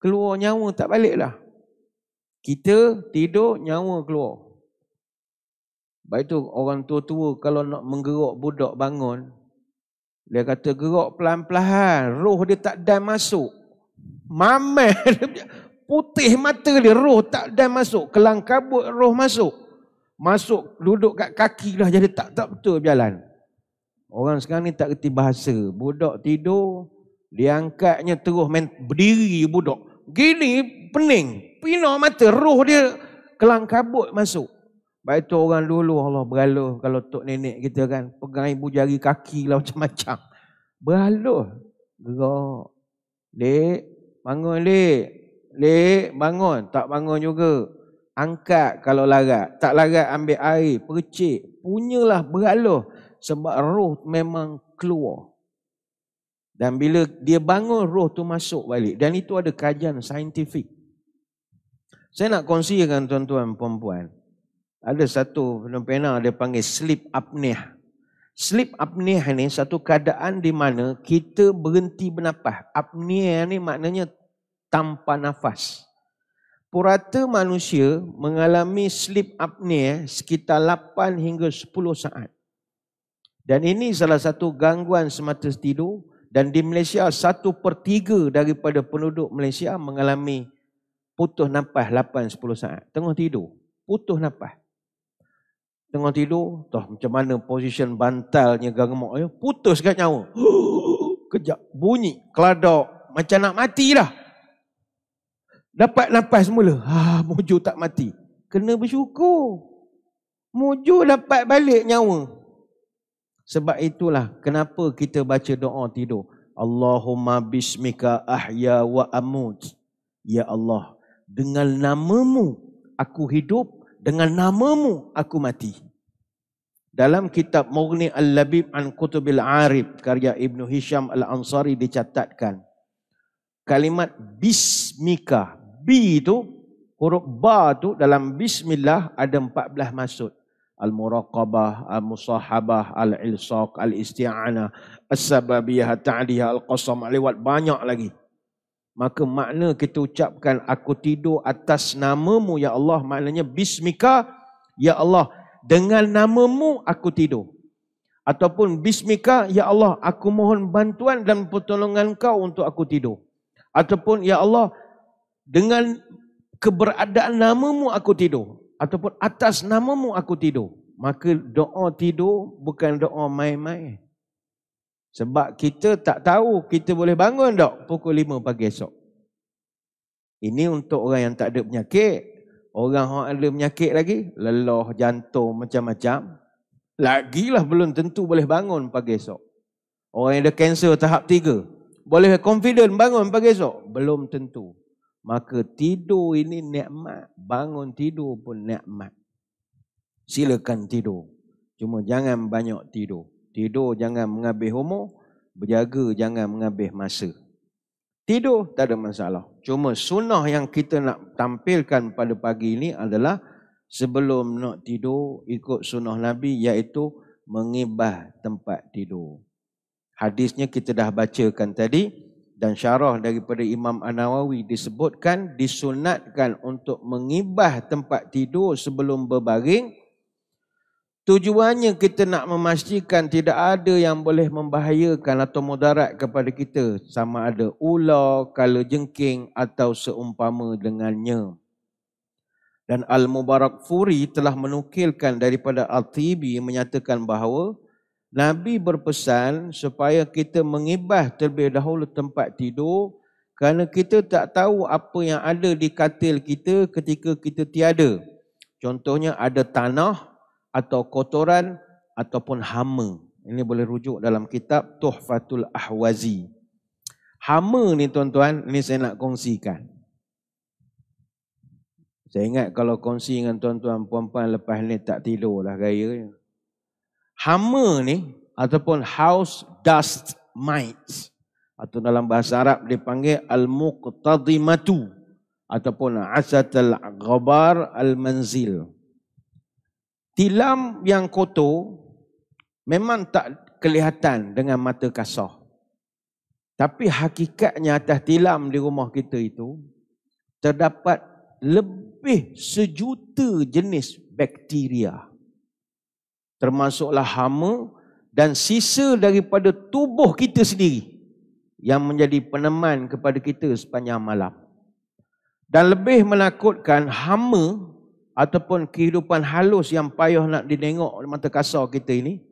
Keluar nyawa tak balik lah. Kita tidur, nyawa keluar. Baik tu orang tua-tua kalau nak menggerak budak bangun, dia kata gerak pelan-pelan, roh dia tak dan masuk. Mamai, putih mata dia, roh tak dan masuk. Kelang kabut, roh masuk. Masuk duduk kat kaki dah jadi tak betul berjalan. Orang sekarang ni tak kerti bahasa. Budak tidur, dia angkatnya terus main berdiri budak. Gini pening, pina mata, roh dia kelang kabut masuk. Baik tu orang dulu Allah beraluh kalau tok nenek kita kan pegang ibu jari kaki lah macam-macam. Beraluh. Gerak. Lek, bangun lek. Lek, bangun. Tak bangun juga. Angkat kalau larat. Tak larat ambil air. Percik. Punyalah beraluh. Sebab roh memang keluar. Dan bila dia bangun, roh tu masuk balik. Dan itu ada kajian saintifik. Saya nak kongsikan tuan-tuan perempuan. Ada satu fenomena dia panggil sleep apnea. Sleep apnea ni satu keadaan di mana kita berhenti bernafas. Apnea ni maknanya tanpa nafas. Purata manusia mengalami sleep apnea sekitar 8 hingga 10 saat. Dan ini salah satu gangguan semata tidur. Dan di Malaysia 1/3 daripada penduduk Malaysia mengalami putus nafas 8-10 saat. Tengah tidur, putus nafas. Tengah tidur, toh macam mana position bantalnya garmak ya, putus kat nyawa. Kejap, bunyi, keladak, macam nak mati dah. Dapat nafas semula, mujur tak mati. Kena bersyukur. Mujur dapat balik nyawa. Sebab itulah kenapa kita baca doa tidur. Allahumma bismika ahya wa amut. Ya Allah, dengan namamu aku hidup, dengan namamu aku mati. Dalam kitab Mughni Al-Labib an Kutubil Arif karya Ibn Hisham Al-Ansari dicatatkan kalimat bismika, bi itu huruf ba tu dalam bismillah ada 14 maksud. Al-muraqabah, al-musahabah, al-ilsaq, al-isti'anah, as-sababiyah, ta'diyah, al-qasam, lewat banyak lagi. Maka makna kita ucapkan aku tidur atas namamu ya Allah, maknanya bismika ya Allah, dengan namamu aku tidur. Ataupun bismika, ya Allah, aku mohon bantuan dan pertolongan kau untuk aku tidur. Ataupun ya Allah, dengan keberadaan namamu aku tidur. Ataupun atas namamu aku tidur. Maka doa tidur bukan doa main-main. Sebab kita tak tahu kita boleh bangun tak pukul 5 pagi esok. Ini untuk orang yang tak ada penyakit. Orang yang ada penyakit lagi, lelah, jantung, macam-macam. Lagilah belum tentu boleh bangun pagi esok. Orang yang ada kanser tahap 3, boleh confident bangun pagi esok? Belum tentu. Maka tidur ini nikmat. Bangun tidur pun nikmat. Silakan tidur. Cuma jangan banyak tidur. Tidur jangan menghabis umur. Berjaga jangan menghabis masa. Tidur tak ada masalah. Cuma sunnah yang kita nak tampilkan pada pagi ini adalah sebelum nak tidur ikut sunnah Nabi, iaitu mengibah tempat tidur. Hadisnya kita dah bacakan tadi dan syarah daripada Imam An-Nawawi disebutkan disunatkan untuk mengibah tempat tidur sebelum berbaring. Tujuannya kita nak memastikan tidak ada yang boleh membahayakan atau mudarat kepada kita, sama ada ular, kalajengking atau seumpama dengannya. Dan Al-Mubarakfuri telah menukilkan daripada Al-Tibi menyatakan bahawa Nabi berpesan supaya kita mengibah terlebih dahulu tempat tidur kerana kita tak tahu apa yang ada di katil kita ketika kita tiada. Contohnya ada tanah atau kotoran ataupun hama. Ini boleh rujuk dalam kitab Tuhfatul Ahwazi. Hama ni tuan-tuan, ini saya nak kongsikan. Saya ingat kalau kongsi dengan tuan-tuan puan-puan lepas ni tak tidur dah gaya. Hama ni ataupun house dust mites atau dalam bahasa Arab dipanggil al-muqtadimatu ataupun asatul ghabar al-manzil. Tilam yang kotor memang tak kelihatan dengan mata kasar. Tapi hakikatnya atas tilam di rumah kita itu terdapat lebih 1 juta jenis bakteria. Termasuklah hama dan sisa daripada tubuh kita sendiri yang menjadi peneman kepada kita sepanjang malam. Dan lebih menakutkan, hama ataupun kehidupan halus yang payah nak ditengok mata kasar kita ini,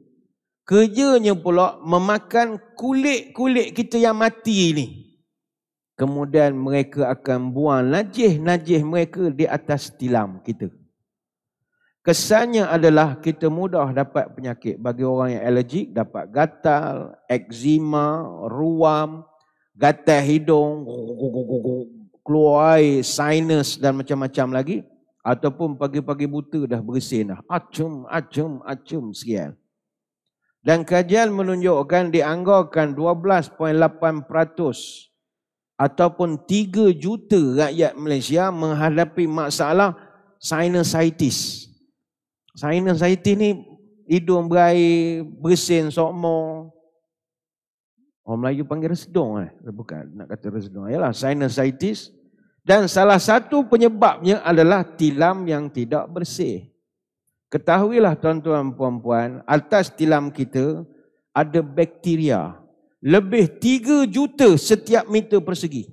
kerjanya pula memakan kulit-kulit kita yang mati ini. Kemudian mereka akan buang najis-najis mereka di atas tilam kita. Kesannya adalah kita mudah dapat penyakit. Bagi orang yang alergik, dapat gatal, eczema, ruam, gatal hidung, keluar air, sinus dan macam-macam lagi. Ataupun pagi-pagi buta dah bersin dah. Acum sekian. Dan kajian menunjukkan dianggarkan 12.8% ataupun 3 juta rakyat Malaysia menghadapi masalah sinusitis. Sinusitis ni hidung berair, bersin, sokmo. Orang Melayu panggil resedung. Bukan nak kata resedung. Yalah, sinusitis. Dan salah satu penyebabnya adalah tilam yang tidak bersih. Ketahuilah tuan-tuan puan-puan, atas tilam kita ada bakteria. Lebih 3 juta setiap meter persegi.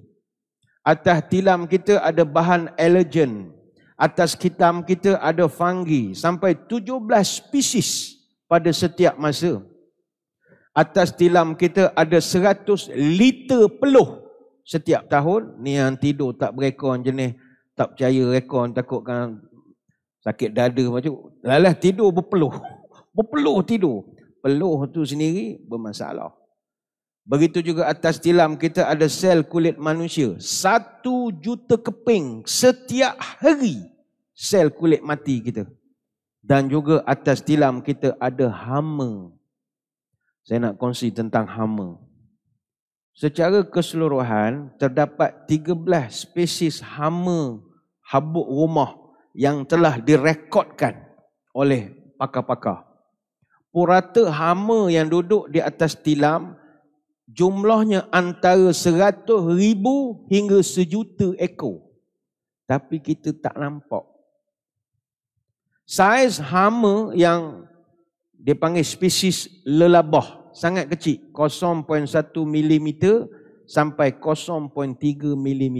Atas tilam kita ada bahan alergen. Atas tilam kita ada fungi. Sampai 17 spesies pada setiap masa. Atas tilam kita ada 100 liter peluh setiap tahun. Ni yang tidur tak berekon jenis tak percaya rekon, takutkan sakit dada macam. Lalah tidur berpeluh. Berpeluh tidur. Peluh tu sendiri bermasalah. Begitu juga atas tilam kita ada sel kulit manusia. 1 juta keping setiap hari sel kulit mati kita. Dan juga atas tilam kita ada hama. Saya nak kongsi tentang hama. Secara keseluruhan terdapat 13 spesies hama habuk rumah yang telah direkodkan oleh pakar-pakar. Purata hama yang duduk di atas tilam jumlahnya antara 100,000 hingga 1,000,000 ekor. Tapi kita tak nampak. Saiz hama yang Dia panggil spesies lelabah. Sangat kecil. 0.1 mm sampai 0.3 mm.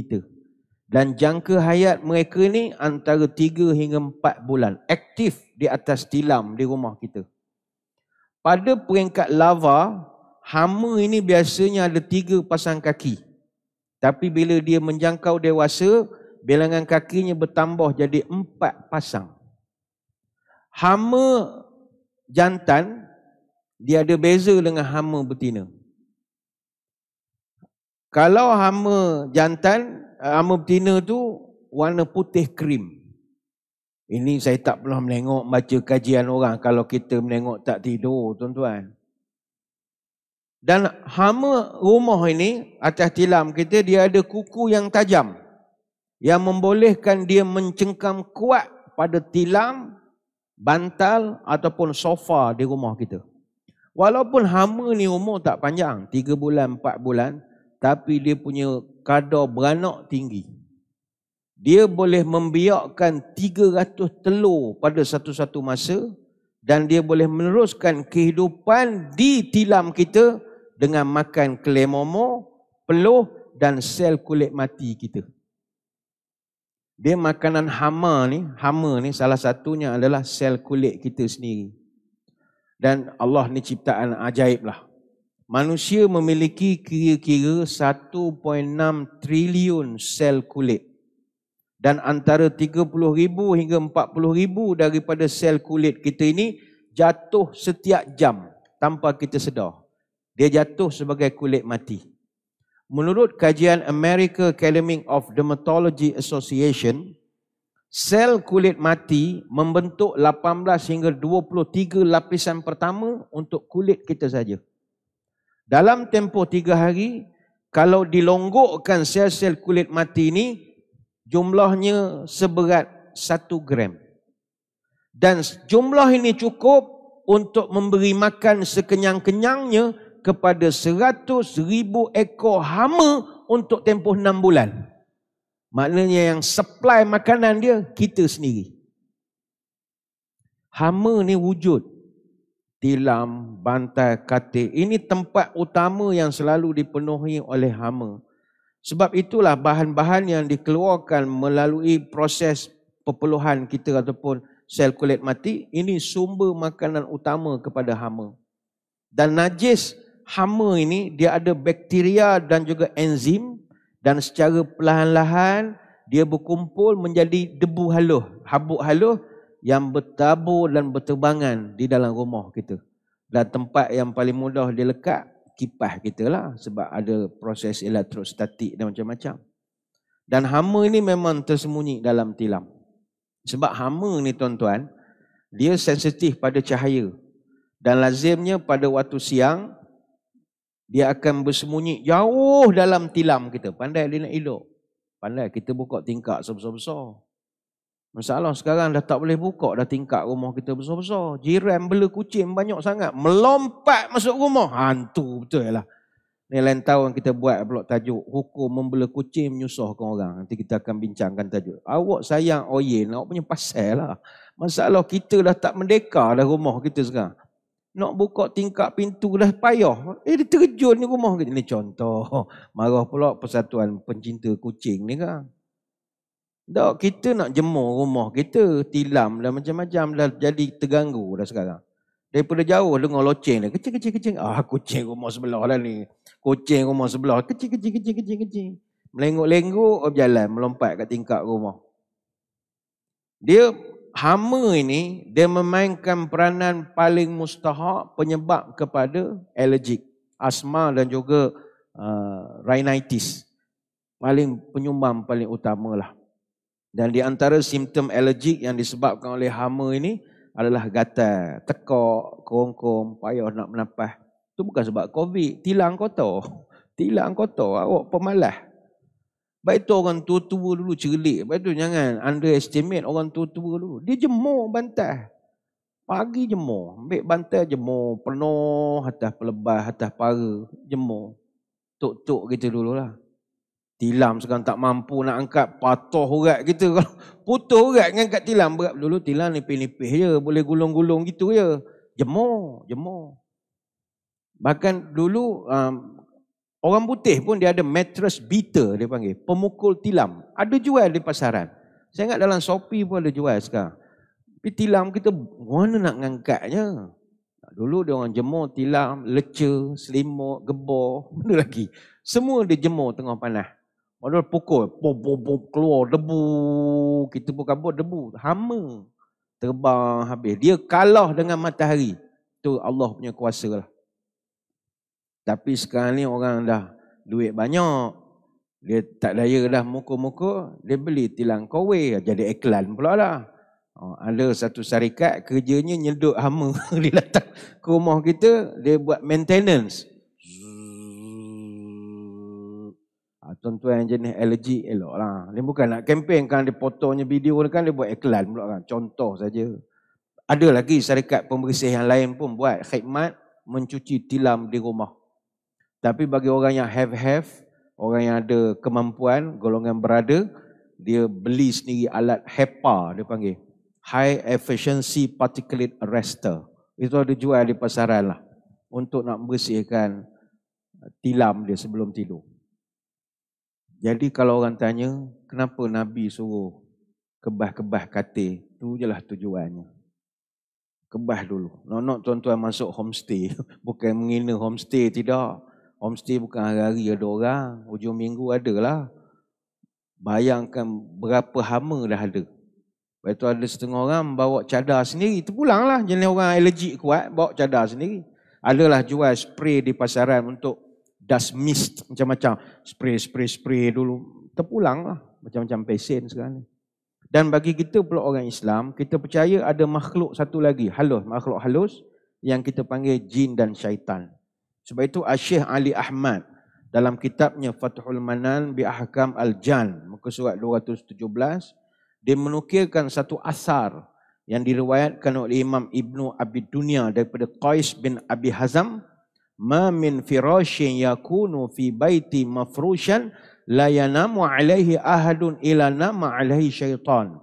Dan jangka hayat mereka ni antara 3 hingga 4 bulan. Aktif di atas tilam di rumah kita. Pada peringkat larva, hama ini biasanya ada 3 pasang kaki. Tapi bila dia menjangkau dewasa, bilangan kakinya bertambah jadi 4 pasang. Hama jantan, dia ada beza dengan hama betina. Kalau hama jantan, hama betina tu warna putih krim. Ini saya tak pernah menengok baca kajian orang. Kalau kita menengok tak tidur, tuan-tuan. Dan hama rumah ini, atas tilam kita, dia ada kuku yang tajam. Yang membolehkan dia mencengkam kuat pada tilam, bantal ataupun sofa di rumah kita. Walaupun hama ni umur tak panjang, 3 bulan, 4 bulan, tapi dia punya kadar beranak tinggi. Dia boleh membiakkan 300 telur pada satu-satu masa dan dia boleh meneruskan kehidupan di tilam kita dengan makan klemomo, peluh dan sel kulit mati kita. Dia makanan hama ni salah satunya adalah sel kulit kita sendiri. Dan Allah ni ciptaan ajaib lah. Manusia memiliki kira-kira 1.6 triliun sel kulit. Dan antara 30,000 hingga 40,000 daripada sel kulit kita ini jatuh setiap jam tanpa kita sedar. Dia jatuh sebagai kulit mati. Menurut kajian American Academy of Dermatology Association, sel kulit mati membentuk 18 hingga 23 lapisan pertama untuk kulit kita saja. Dalam tempoh 3 hari, kalau dilonggokkan sel-sel kulit mati ini, jumlahnya seberat 1 gram. Dan jumlah ini cukup untuk memberi makan sekenyang-kenyangnya kepada 100,000 ekor hama untuk tempoh 6 bulan. Maknanya yang supply makanan dia, kita sendiri. Hama ni wujud. Tilam, bantal, katil. Ini tempat utama yang selalu dipenuhi oleh hama. Sebab itulah bahan-bahan yang dikeluarkan melalui proses perpeluhan kita ataupun sel kulit mati, ini sumber makanan utama kepada hama. Dan najis hama ini, dia ada bakteria dan juga enzim dan secara perlahan-lahan dia berkumpul menjadi debu haluh, habuk haluh yang bertabur dan berterbangan di dalam rumah kita. Dan tempat yang paling mudah dia lekat, kipas kita lah, sebab ada proses elektrostatik dan macam-macam. Dan hama ini memang tersembunyi dalam tilam. Sebab hama ni tuan-tuan, dia sensitif pada cahaya. Dan lazimnya pada waktu siang, dia akan bersembunyi jauh dalam tilam kita. Pandai dia nak elok. Pandai kita buka tingkap sebesar-besar. Masalah sekarang dah tak boleh buka dah tingkap rumah kita besar-besar. Jiran bela kucing banyak sangat. Melompat masuk rumah. Hantu betul lah. Ni lain tahun kita buat pula tajuk hukum membela kucing menyusahkan orang. Nanti kita akan bincangkan tajuk. Awak sayang oyen, awak punya pasal lah. Masalah kita dah tak merdeka dah rumah kita sekarang. Nak buka tingkap pintu dah payah. Dia terjun ni rumah kita. Ni contoh. Marah pula Persatuan Pencinta Kucing ni kan. Tak, kita nak jemur rumah kita, tilam dan macam-macam dah jadi terganggu dah sekarang. Daripada jauh dengar loceng dia, kecil-kecil. Kucing rumah sebelah lah ni. Kucing rumah sebelah, kecil-kecil. Melengok-lenggok, berjalan, melompat kat tingkap rumah. Dia, hama ini, dia memainkan peranan paling mustahak penyebab kepada alergik, asma dan juga rhinitis. Penyumbang paling utama lah. Dan di antara simptom alergik yang disebabkan oleh hama ini adalah gatal, tekak, kerongkong, payah nak bernafas. Itu bukan sebab COVID. Tilang kotor. Tilang kotor. Awak pemalas. Baik itu orang tua-tua dulu cerdik. Baik itu jangan underestimate orang tua-tua dulu. Dia jemur bantal. Pagi jemur. Ambil bantal jemur. Penuh atas pelebah, atas para. Jemur. Tok-tok kita dululah. Tilam sekarang tak mampu nak angkat, patuh urat kita. Kalau putus urat ngangkat tilam, berat dulu tilam nipis-nipis je, boleh gulung-gulung gitu je. Jemur. Bahkan dulu orang putih pun dia ada mattress beater, dia panggil, pemukul tilam. Ada jual di pasaran. Saya ingat dalam Shopee pun ada jual sekarang. Tapi tilam kita mana nak ngangkatnya? Dulu dia orang jemur tilam, leca, selimut, gebor, mana lagi. Semua dia jemur tengah panas. Padahal pukul, keluar debu, kita pun kabut debu, hama. Terbang habis. Dia kalah dengan matahari. Itu Allah punya kuasa lah. Tapi sekarang ni orang dah duit banyak. Dia tak daya dah muka-muka. Dia beli tilang kowe. Jadi iklan pula lah. Ada satu syarikat kerjanya nyeduk hama. Dia datang ke rumah kita. Dia buat maintenance. Tuan-tuan yang jenis allergi elok lah. Dia bukan nak campaign kan. Dia fotonya video kan. Dia buat iklan pula kan. Contoh saja. Ada lagi syarikat pembersih yang lain pun buat khidmat mencuci tilam di rumah. Tapi bagi orang yang have, orang yang ada kemampuan, golongan berada, dia beli sendiri alat HEPA, dia panggil. High Efficiency Particulate Arrestor. Itu ada jual di pasaran lah. Untuk nak bersihkan tilam dia sebelum tidur. Jadi kalau orang tanya, kenapa Nabi suruh kebah-kebah katil? Itu je lah tujuannya. Kebah dulu. Nak tuan-tuan masuk homestay. Bukan menghina homestay, tidak. Homestay bukan hari-hari ada orang. Hujung minggu ada lah. Bayangkan berapa hama dah ada. Lepas tu ada setengah orang bawa cadar sendiri. Terpulang lah. Jenis orang alergik kuat, bawa cadar sendiri. Adalah jual spray di pasaran untuk dust mist. Macam-macam. Spray dulu. Terpulang lah. Macam-macam pesen sekarang ni. Dan bagi kita pula orang Islam, kita percaya ada makhluk satu lagi. Makhluk halus yang kita panggil jin dan syaitan. Sebab itu Syekh Ali Ahmad dalam kitabnya Fathul Manan bi Ahkam Al-Jan, muka surat 217, dia menukilkan satu asar yang diriwayatkan oleh Imam Ibnu Abi Dunya daripada Qais bin Abi Hazam, "Ma min firashin yakunu fi baiti mafrushan la yanamu alaihi ahadun ila nama alaihi syaitan."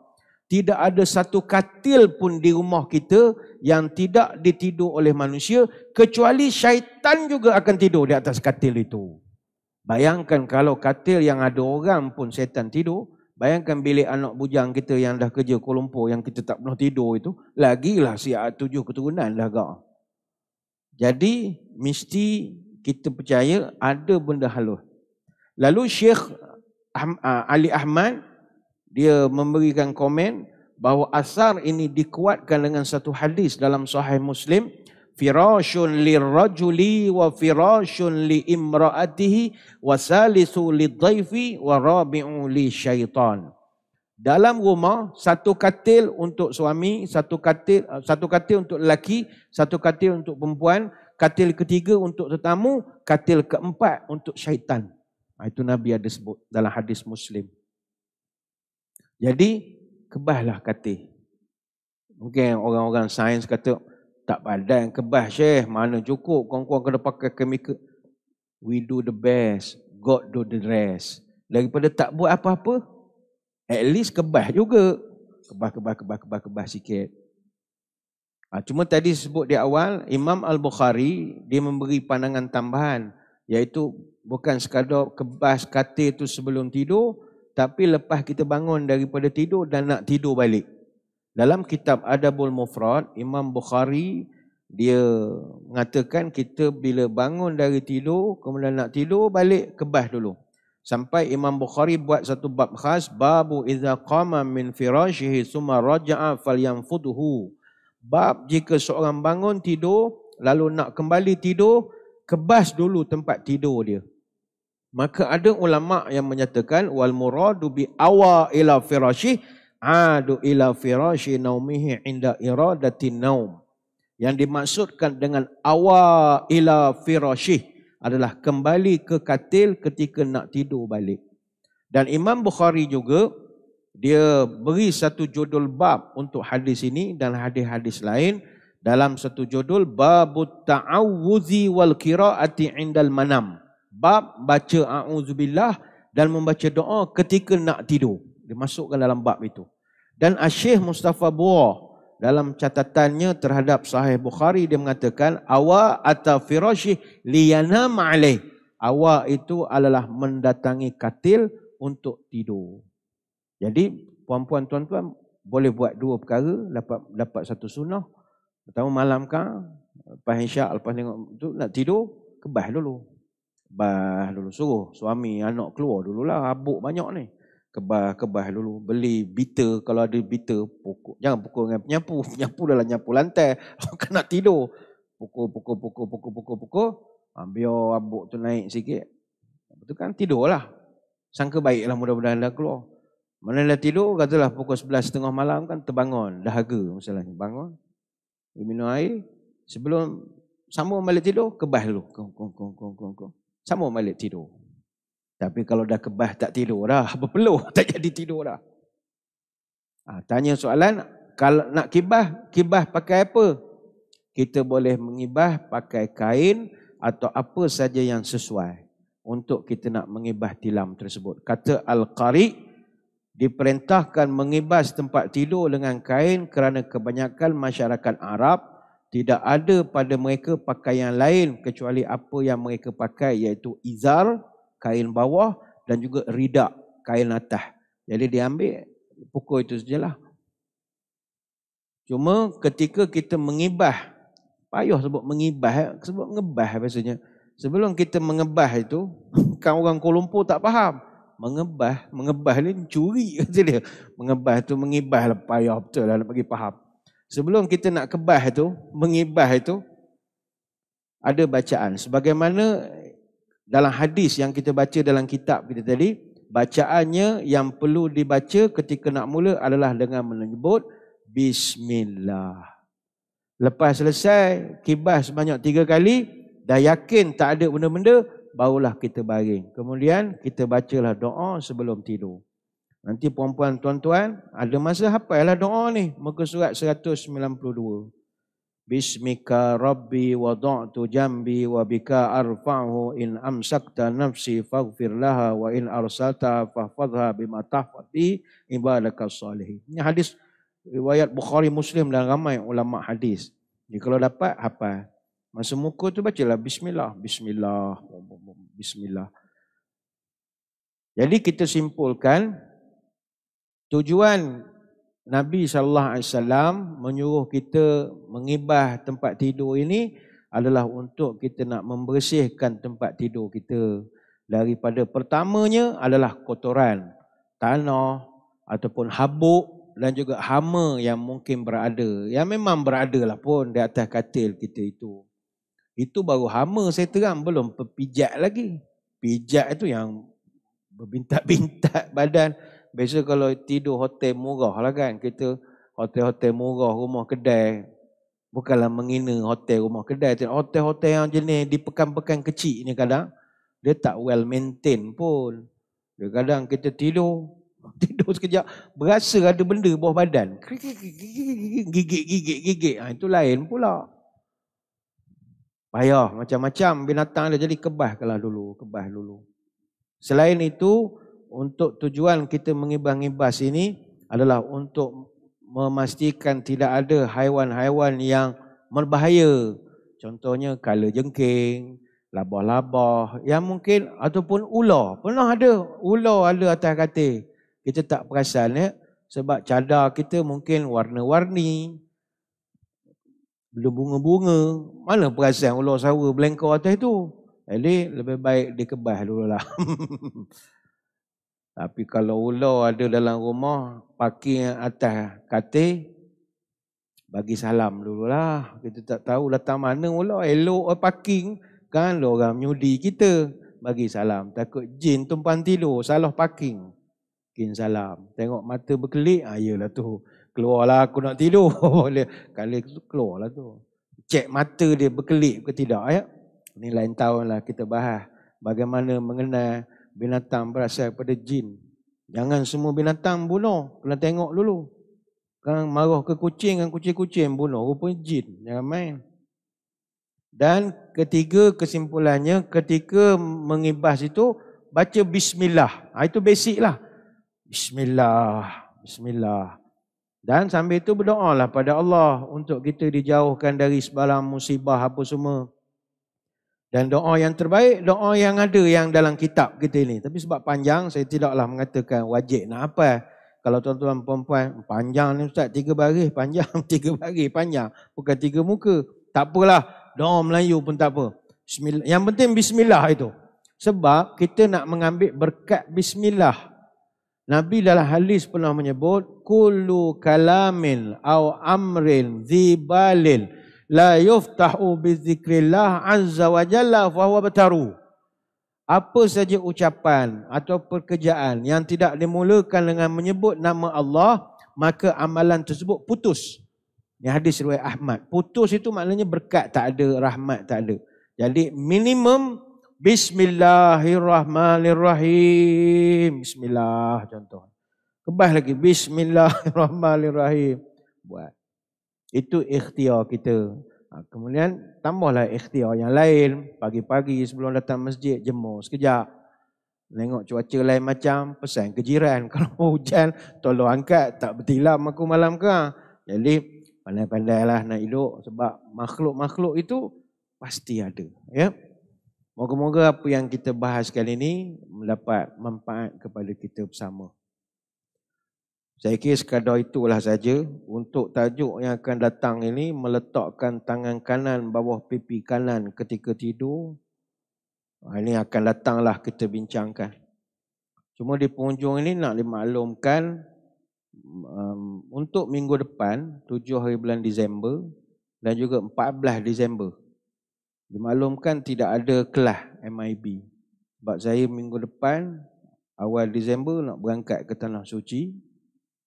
Tidak ada satu katil pun di rumah kita yang tidak ditidur oleh manusia, kecuali syaitan juga akan tidur di atas katil itu. Bayangkan kalau katil yang ada orang pun syaitan tidur, bayangkan bilik anak bujang kita yang dah kerja Kuala Lumpur yang kita tak pernah tidur itu, lagilah siap 7 keturunan dah gak. Jadi mesti kita percaya ada benda halus. Lalu Syekh Ali Ahmad dia memberikan komen bahawa asar ini dikuatkan dengan satu hadis dalam Sahih Muslim, firashun lirrajuli wa firashun li imraatihi wa salisu lidhaifi wa rabi'u li syaitan. Dalam rumah satu katil untuk suami, satu katil untuk lelaki, satu katil untuk perempuan, katil ketiga untuk tetamu, katil keempat untuk syaitan. Itu Nabi ada sebut dalam hadis Muslim. Jadi, kebahlah katil. Mungkin orang-orang sains kata, tak padan kebah Syekh, mana cukup, korang-korang kena pakai kemikal. We do the best, God do the rest. Daripada tak buat apa-apa, at least kebah juga. Kebah sikit. Cuma tadi sebut di awal, Imam Al-Bukhari, dia memberi pandangan tambahan, iaitu bukan sekadar kebas katil itu sebelum tidur, tapi lepas kita bangun daripada tidur dan nak tidur balik. Dalam kitab Adabul Mufrad, Imam Bukhari dia mengatakan kita bila bangun dari tidur, kemudian nak tidur balik, kebah dulu. Sampai Imam Bukhari buat satu bab khas, babu idza qama min firashihi summa raja'a falyanfudhu. Bab jika seorang bangun tidur lalu nak kembali tidur, kebas dulu tempat tidur dia. Maka ada ulama yang menyatakan wal muradu bi awa ila firashi adu ila firashi naumihi inda iradatin naum. Yang dimaksudkan dengan awa ila firashi adalah kembali ke katil ketika nak tidur balik. Dan Imam Bukhari juga dia beri satu judul bab untuk hadis ini dan hadis-hadis lain. Dalam satu judul babut ta'awuzi wal qiraati indal manam. Bab baca a'udzubillah dan membaca doa ketika nak tidur. Dimasukkan dalam bab itu. Dan Syekh Mustafa Buah dalam catatannya terhadap Sahih Bukhari, dia mengatakan awa atau firashi liyanam alaih. Awa itu adalah mendatangi katil untuk tidur. Jadi puan-puan tuan-tuan boleh buat dua perkara, dapat satu sunnah. Pertama malam kan, lepas isyak, lepas tengok tu nak tidur, kebah dulu. Kebah dulu, suruh suami anak keluar dululah, habuk banyak ni. Kebah dulu, beli biter, kalau ada biter, pukul. Jangan pukul dengan penyapu. Penyapu dalam nyapu lantai. Kan nak tidur. Pukul. Biar habuk tu naik sikit. Betul kan tidurlah. Sangka baiklah, mudah-mudahan dah keluar. Mana dah tidur, katalah pukul 11.30 malam kan terbangun. Dahaga masalahnya. Bangun. Minum air. Sebelum sambung balik tidur, kebah dulu. Sambung balik tidur. Tapi kalau dah kebah tak tidur dah, berpeluh tak jadi tidur dah. Tanya soalan, kalau nak kibah pakai apa? Kita boleh mengibah pakai kain atau apa saja yang sesuai untuk kita nak mengibah tilam tersebut. Kata Al-Qari, diperintahkan mengibas tempat tidur dengan kain kerana kebanyakan masyarakat Arab tidak ada pada mereka pakaian lain kecuali apa yang mereka pakai, iaitu izar, kain bawah, dan juga ridak, kain atas. Jadi dia ambil pukul itu sajalah. Cuma ketika kita mengibah, payah sebut mengibah, sebut ngebah biasanya. Sebelum kita mengebah itu, kan orang Kuala Lumpur tak faham. Mengebah ni curi kata dia. Mengebah tu mengibah lah, payah betul lah nak bagi faham. Sebelum kita nak kebah itu, mengibah itu, ada bacaan. Sebagaimana dalam hadis yang kita baca dalam kitab kita tadi, bacaannya yang perlu dibaca ketika nak mula adalah dengan menyebut Bismillah. Lepas selesai kibah sebanyak 3 kali, dah yakin tak ada benda-benda, barulah kita baring. Kemudian kita bacalah doa sebelum tidur. Nanti puan-puan tuan-tuan ada masa hafallah doa ni, muka surat 192. Bismika Rabbi wada'tu jambi wa bika arfa'hu in amsakta nafsi faghfir laha wa in arsalta fahfadha bima tahfadhi ibadakas salihin. Ini hadis riwayat Bukhari Muslim dan ramai ulama hadis. Jadi kalau dapat hafal. Masa muka tu bacalah Bismillah. Jadi kita simpulkan tujuan Nabi SAW menyuruh kita mengibah tempat tidur ini adalah untuk kita nak membersihkan tempat tidur kita. Daripada pertamanya adalah kotoran, tanah ataupun habuk dan juga hama yang mungkin berada. Yang memang berada lah pun di atas katil kita itu. Itu baru hama saya terang, belum pijat lagi. Pijat itu yang berbintak-bintak badan. Biasa kalau tidur hotel murah lah kan. Kita hotel-hotel murah, rumah kedai. Bukanlah menghina hotel rumah kedai. Hotel-hotel yang jenis di pekan-pekan kecil ni kadang, dia tak well maintain pun. Dia kadang kita tidur sekejap, berasa ada benda bawah badan. Gigit. Itu lain pula. Payah, macam-macam binatang dia, jadi kebah dulu. Selain itu, untuk tujuan kita mengibas-ngibas ini adalah untuk memastikan tidak ada haiwan-haiwan yang berbahaya. Contohnya kalajengking, labah-labah yang mungkin, ataupun ular. Pernah ada ular ada atas katil. Kita tak perasan ya, sebab cadar kita mungkin warna-warni, bunga-bunga. Mana perasan ular sawa belengkau atas tu? Jadi lebih baik dikebah dululah. Tapi kalau ular ada dalam rumah, parking atas katil, bagi salam dululah. Kita tak tahu datang mana ular, elok parking. Kan orang menyudi kita, bagi salam. Takut jin tumpang tidur, salah parking. Bikin salam. Tengok mata berkelip, yelah tu. Keluarlah aku nak tidur. Kali keluarlah tu. Cek mata dia berkelip ke tidak ya. Ini lain tahun lah kita bahas. Bagaimana mengenal binatang berasal pada jin. Jangan semua binatang bunuh. Kena tengok dulu. Kan marah ke kucing, kan kucing-kucing bunuh. Rupanya jin. Jangan main. Dan ketiga kesimpulannya, ketika mengibas itu, baca Bismillah. Itu basic lah. Bismillah. Dan sambil itu berdoalah pada Allah untuk kita dijauhkan dari sebarang musibah apa semua. Dan doa yang terbaik, doa yang ada yang dalam kitab kita ini. Tapi sebab panjang, saya tidaklah mengatakan wajib nak apa. Kalau tuan-tuan perempuan, panjang ni Ustaz, 3 baris, panjang, 3 baris, panjang. Bukan 3 muka. Tak apalah, doa Melayu pun tak apa. Bismillah. Yang penting bismillah itu. Sebab kita nak mengambil berkat bismillah. Nabi dalam hadis pernah menyebut, kullu kalamin au amrin zibalil la yuftahu bizikrillah azza wa jalla fahuwa bataru. Apa saja ucapan atau pekerjaan yang tidak dimulakan dengan menyebut nama Allah, maka amalan tersebut putus. Ini hadis riwayat Ahmad. Putus itu maknanya berkat tak ada, rahmat tak ada. Jadi minimum bismillahirrahmanirrahim. Bismillah contoh. Kebas lagi bismillahirrahmanirrahim. Buat. Itu ikhtiar kita. Kemudian tambahlah ikhtiar yang lain. Pagi-pagi sebelum datang masjid, jemur sekejap. Tengok cuaca lain macam, pesan ke jiran. Kalau hujan, tolong angkat. Tak bertilam aku malam ke. Jadi pandai-pandailah nak hidup. Sebab makhluk-makhluk itu pasti ada. Ya. Moga-moga apa yang kita bahas kali ini mendapat manfaat kepada kita bersama. Saya kira sekadar itulah saja. Untuk tajuk yang akan datang ini, meletakkan tangan kanan bawah pipi kanan ketika tidur. Ini akan datanglah kita bincangkan. Cuma di penghujung ini nak dimaklumkan, untuk minggu depan, 7 hari bulan Disember dan juga 14 Disember, dimaklumkan tidak ada kelas MIB. Sebab saya minggu depan, awal Disember nak berangkat ke Tanah Suci,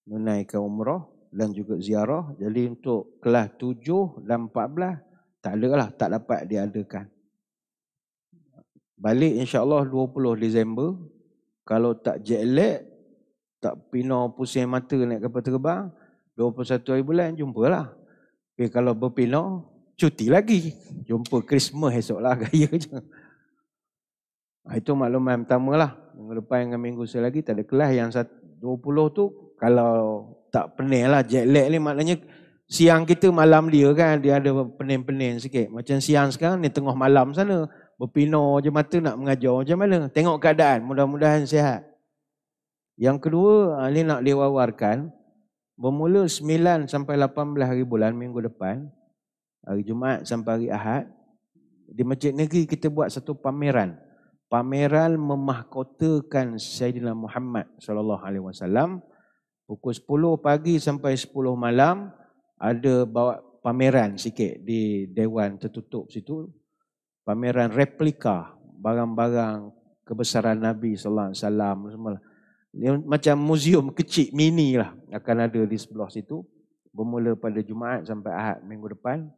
menunaikan umrah dan juga ziarah. Jadi untuk kelas 7 dan 14 tak ada lah, tak dapat diadakan. Balik insya-Allah 20 Disember. Kalau tak jet lag, tak pina pusing mata naik kapal terbang, 21 hari bulan jumpalah. Tapi kalau berpina, cuti lagi. Jumpa Christmas esok lah, gaya je. Itu makluman pertama lah. Minggu depan dengan minggu selagi tak ada kelas. Yang 20 tu kalau tak pening lah, jet lag ni maknanya siang kita malam dia kan, dia ada pening-pening sikit. Macam siang sekarang ni tengah malam sana, berpina je mata nak mengajar macam mana. Tengok keadaan, mudah-mudahan sihat. Yang kedua, ni nak diwawarkan, bermula 9 sampai 18 hari bulan minggu depan, hari Jumaat sampai hari Ahad, di Masjid Negeri kita buat satu pameran. Pameran memahkotakan Sayyidina Muhammad SAW. Pukul 10 pagi sampai 10 malam ada bawa pameran sikit di Dewan tertutup situ. Pameran replika barang-barang kebesaran Nabi sallallahu alaihi wasallam semua. Macam muzium kecil mini lah akan ada di sebelah situ. Bermula pada Jumaat sampai Ahad minggu depan.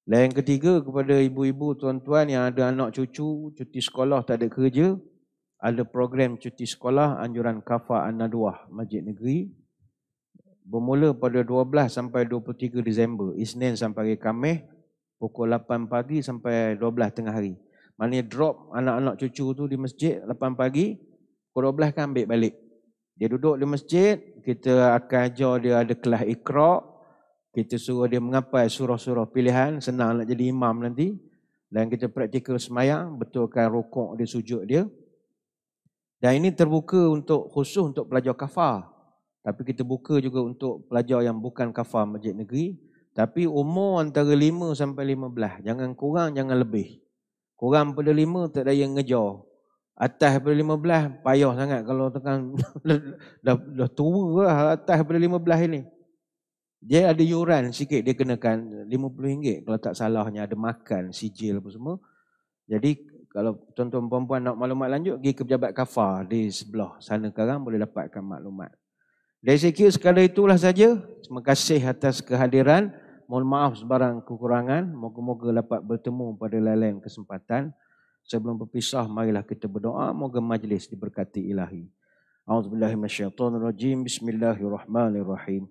Dan yang ketiga, kepada ibu-ibu, tuan-tuan yang ada anak cucu, cuti sekolah tak ada kerja, ada program cuti sekolah anjuran Kafah An-Nadwah Masjid Negeri. Bermula pada 12 sampai 23 Disember, Isnin sampai hari Khamis, pukul 8 pagi sampai 12 tengah hari. Maknanya drop anak-anak cucu tu di masjid 8 pagi, pukul 12 kan ambil balik. Dia duduk di masjid, kita akan ajar dia ada kelas Iqra'. Kita suruh dia menghafal surah-surah pilihan, senang nak jadi imam nanti. Dan kita praktikal semayang, betulkan rukuk dia, sujud dia. Dan ini terbuka untuk khusus untuk pelajar kafar. Tapi kita buka juga untuk pelajar yang bukan kafar Masjid Negeri. Tapi umur antara 5 sampai 15. Jangan kurang, jangan lebih. Kurang pada 5 tak ada yang ngejar. Atas pada 15 payah sangat kalau tekan dah tua lah atas pada 15 ini. Dia ada yuran sikit, dia kenakan RM50 kalau tak salahnya, ada makan, sijil apa semua. Jadi kalau tuan-tuan perempuan nak maklumat lanjut, pergi ke pejabat kafar di sebelah sana sekarang boleh dapatkan maklumat. Dari saya kira sekadar itulah saja. Terima kasih atas kehadiran. Mohon maaf sebarang kekurangan. Moga-moga dapat bertemu pada lain-lain kesempatan. Sebelum berpisah, marilah kita berdoa. Moga majlis diberkati ilahi. A'udzubillahiminasyaitonirrajim. Bismillahirrahmanirrahim.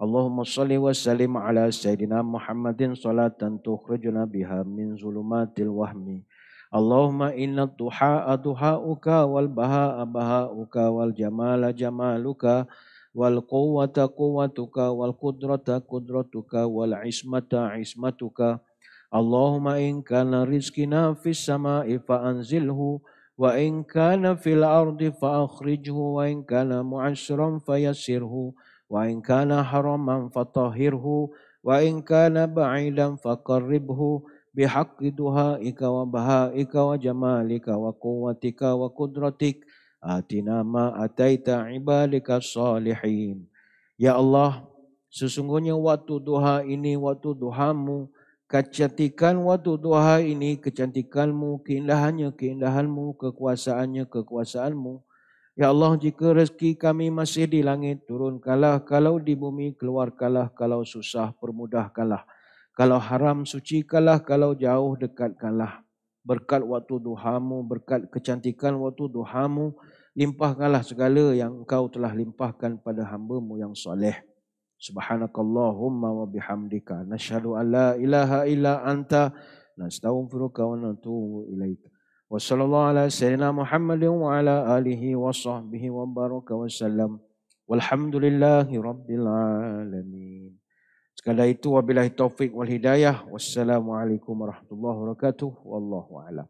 Allahumma salli wa sallim ala Sayyidina Muhammadin salatan tukhrijuna biha min zulumatil wahmi. Allahumma inna duha'a duha'uka wal baha'a baha'uka wal jamala jamaluka wal quwwata quwwatuka, wal qudrata qudratuka, wal ismata ismatuka. Allahumma in kana rizqina fis sama'i fa anzilhu, wa in kana fil ardi fa akhrijhu, wa in kana mu'assiran fayassirhu, wa in kana haraman fatahhirhu, wa in kana ba'idan faqarribhu bihaqqi duhaika wa bahaika wa jamalika wa quwwatika wa qudratik. Atina ma ataita ibadika salihin. Ya Allah, sesungguhnya waktu duha ini waktu duhamu, kecantikan waktu duha ini kecantikanmu, keindahannya keindahanmu, kekuasaannya kekuasaanmu. Ya Allah, jika rezeki kami masih di langit, turunkanlah. Kalau di bumi, keluarkanlah. Kalau susah, permudahkanlah. Kalau haram, sucikanlah. Kalau jauh, dekatkanlah. Berkat waktu duhamu, berkat kecantikan waktu duhamu, limpahkanlah segala yang engkau telah limpahkan pada hamba-Mu yang soleh. Subhanakallahumma wa bihamdika nashhadu an la ilaha illa anta nastaghfiruka wa natubu ilaik. Wa sallallahu ala sayyidina Muhammadin wa ala alihi wa sahbihi wa baraka wa sallam. Walhamdulillahi rabbil alamin. Sekadar itu wabillahi taufik wal hidayah. Wassalamualaikum warahmatullahi wabarakatuh. Wallahu a'lam.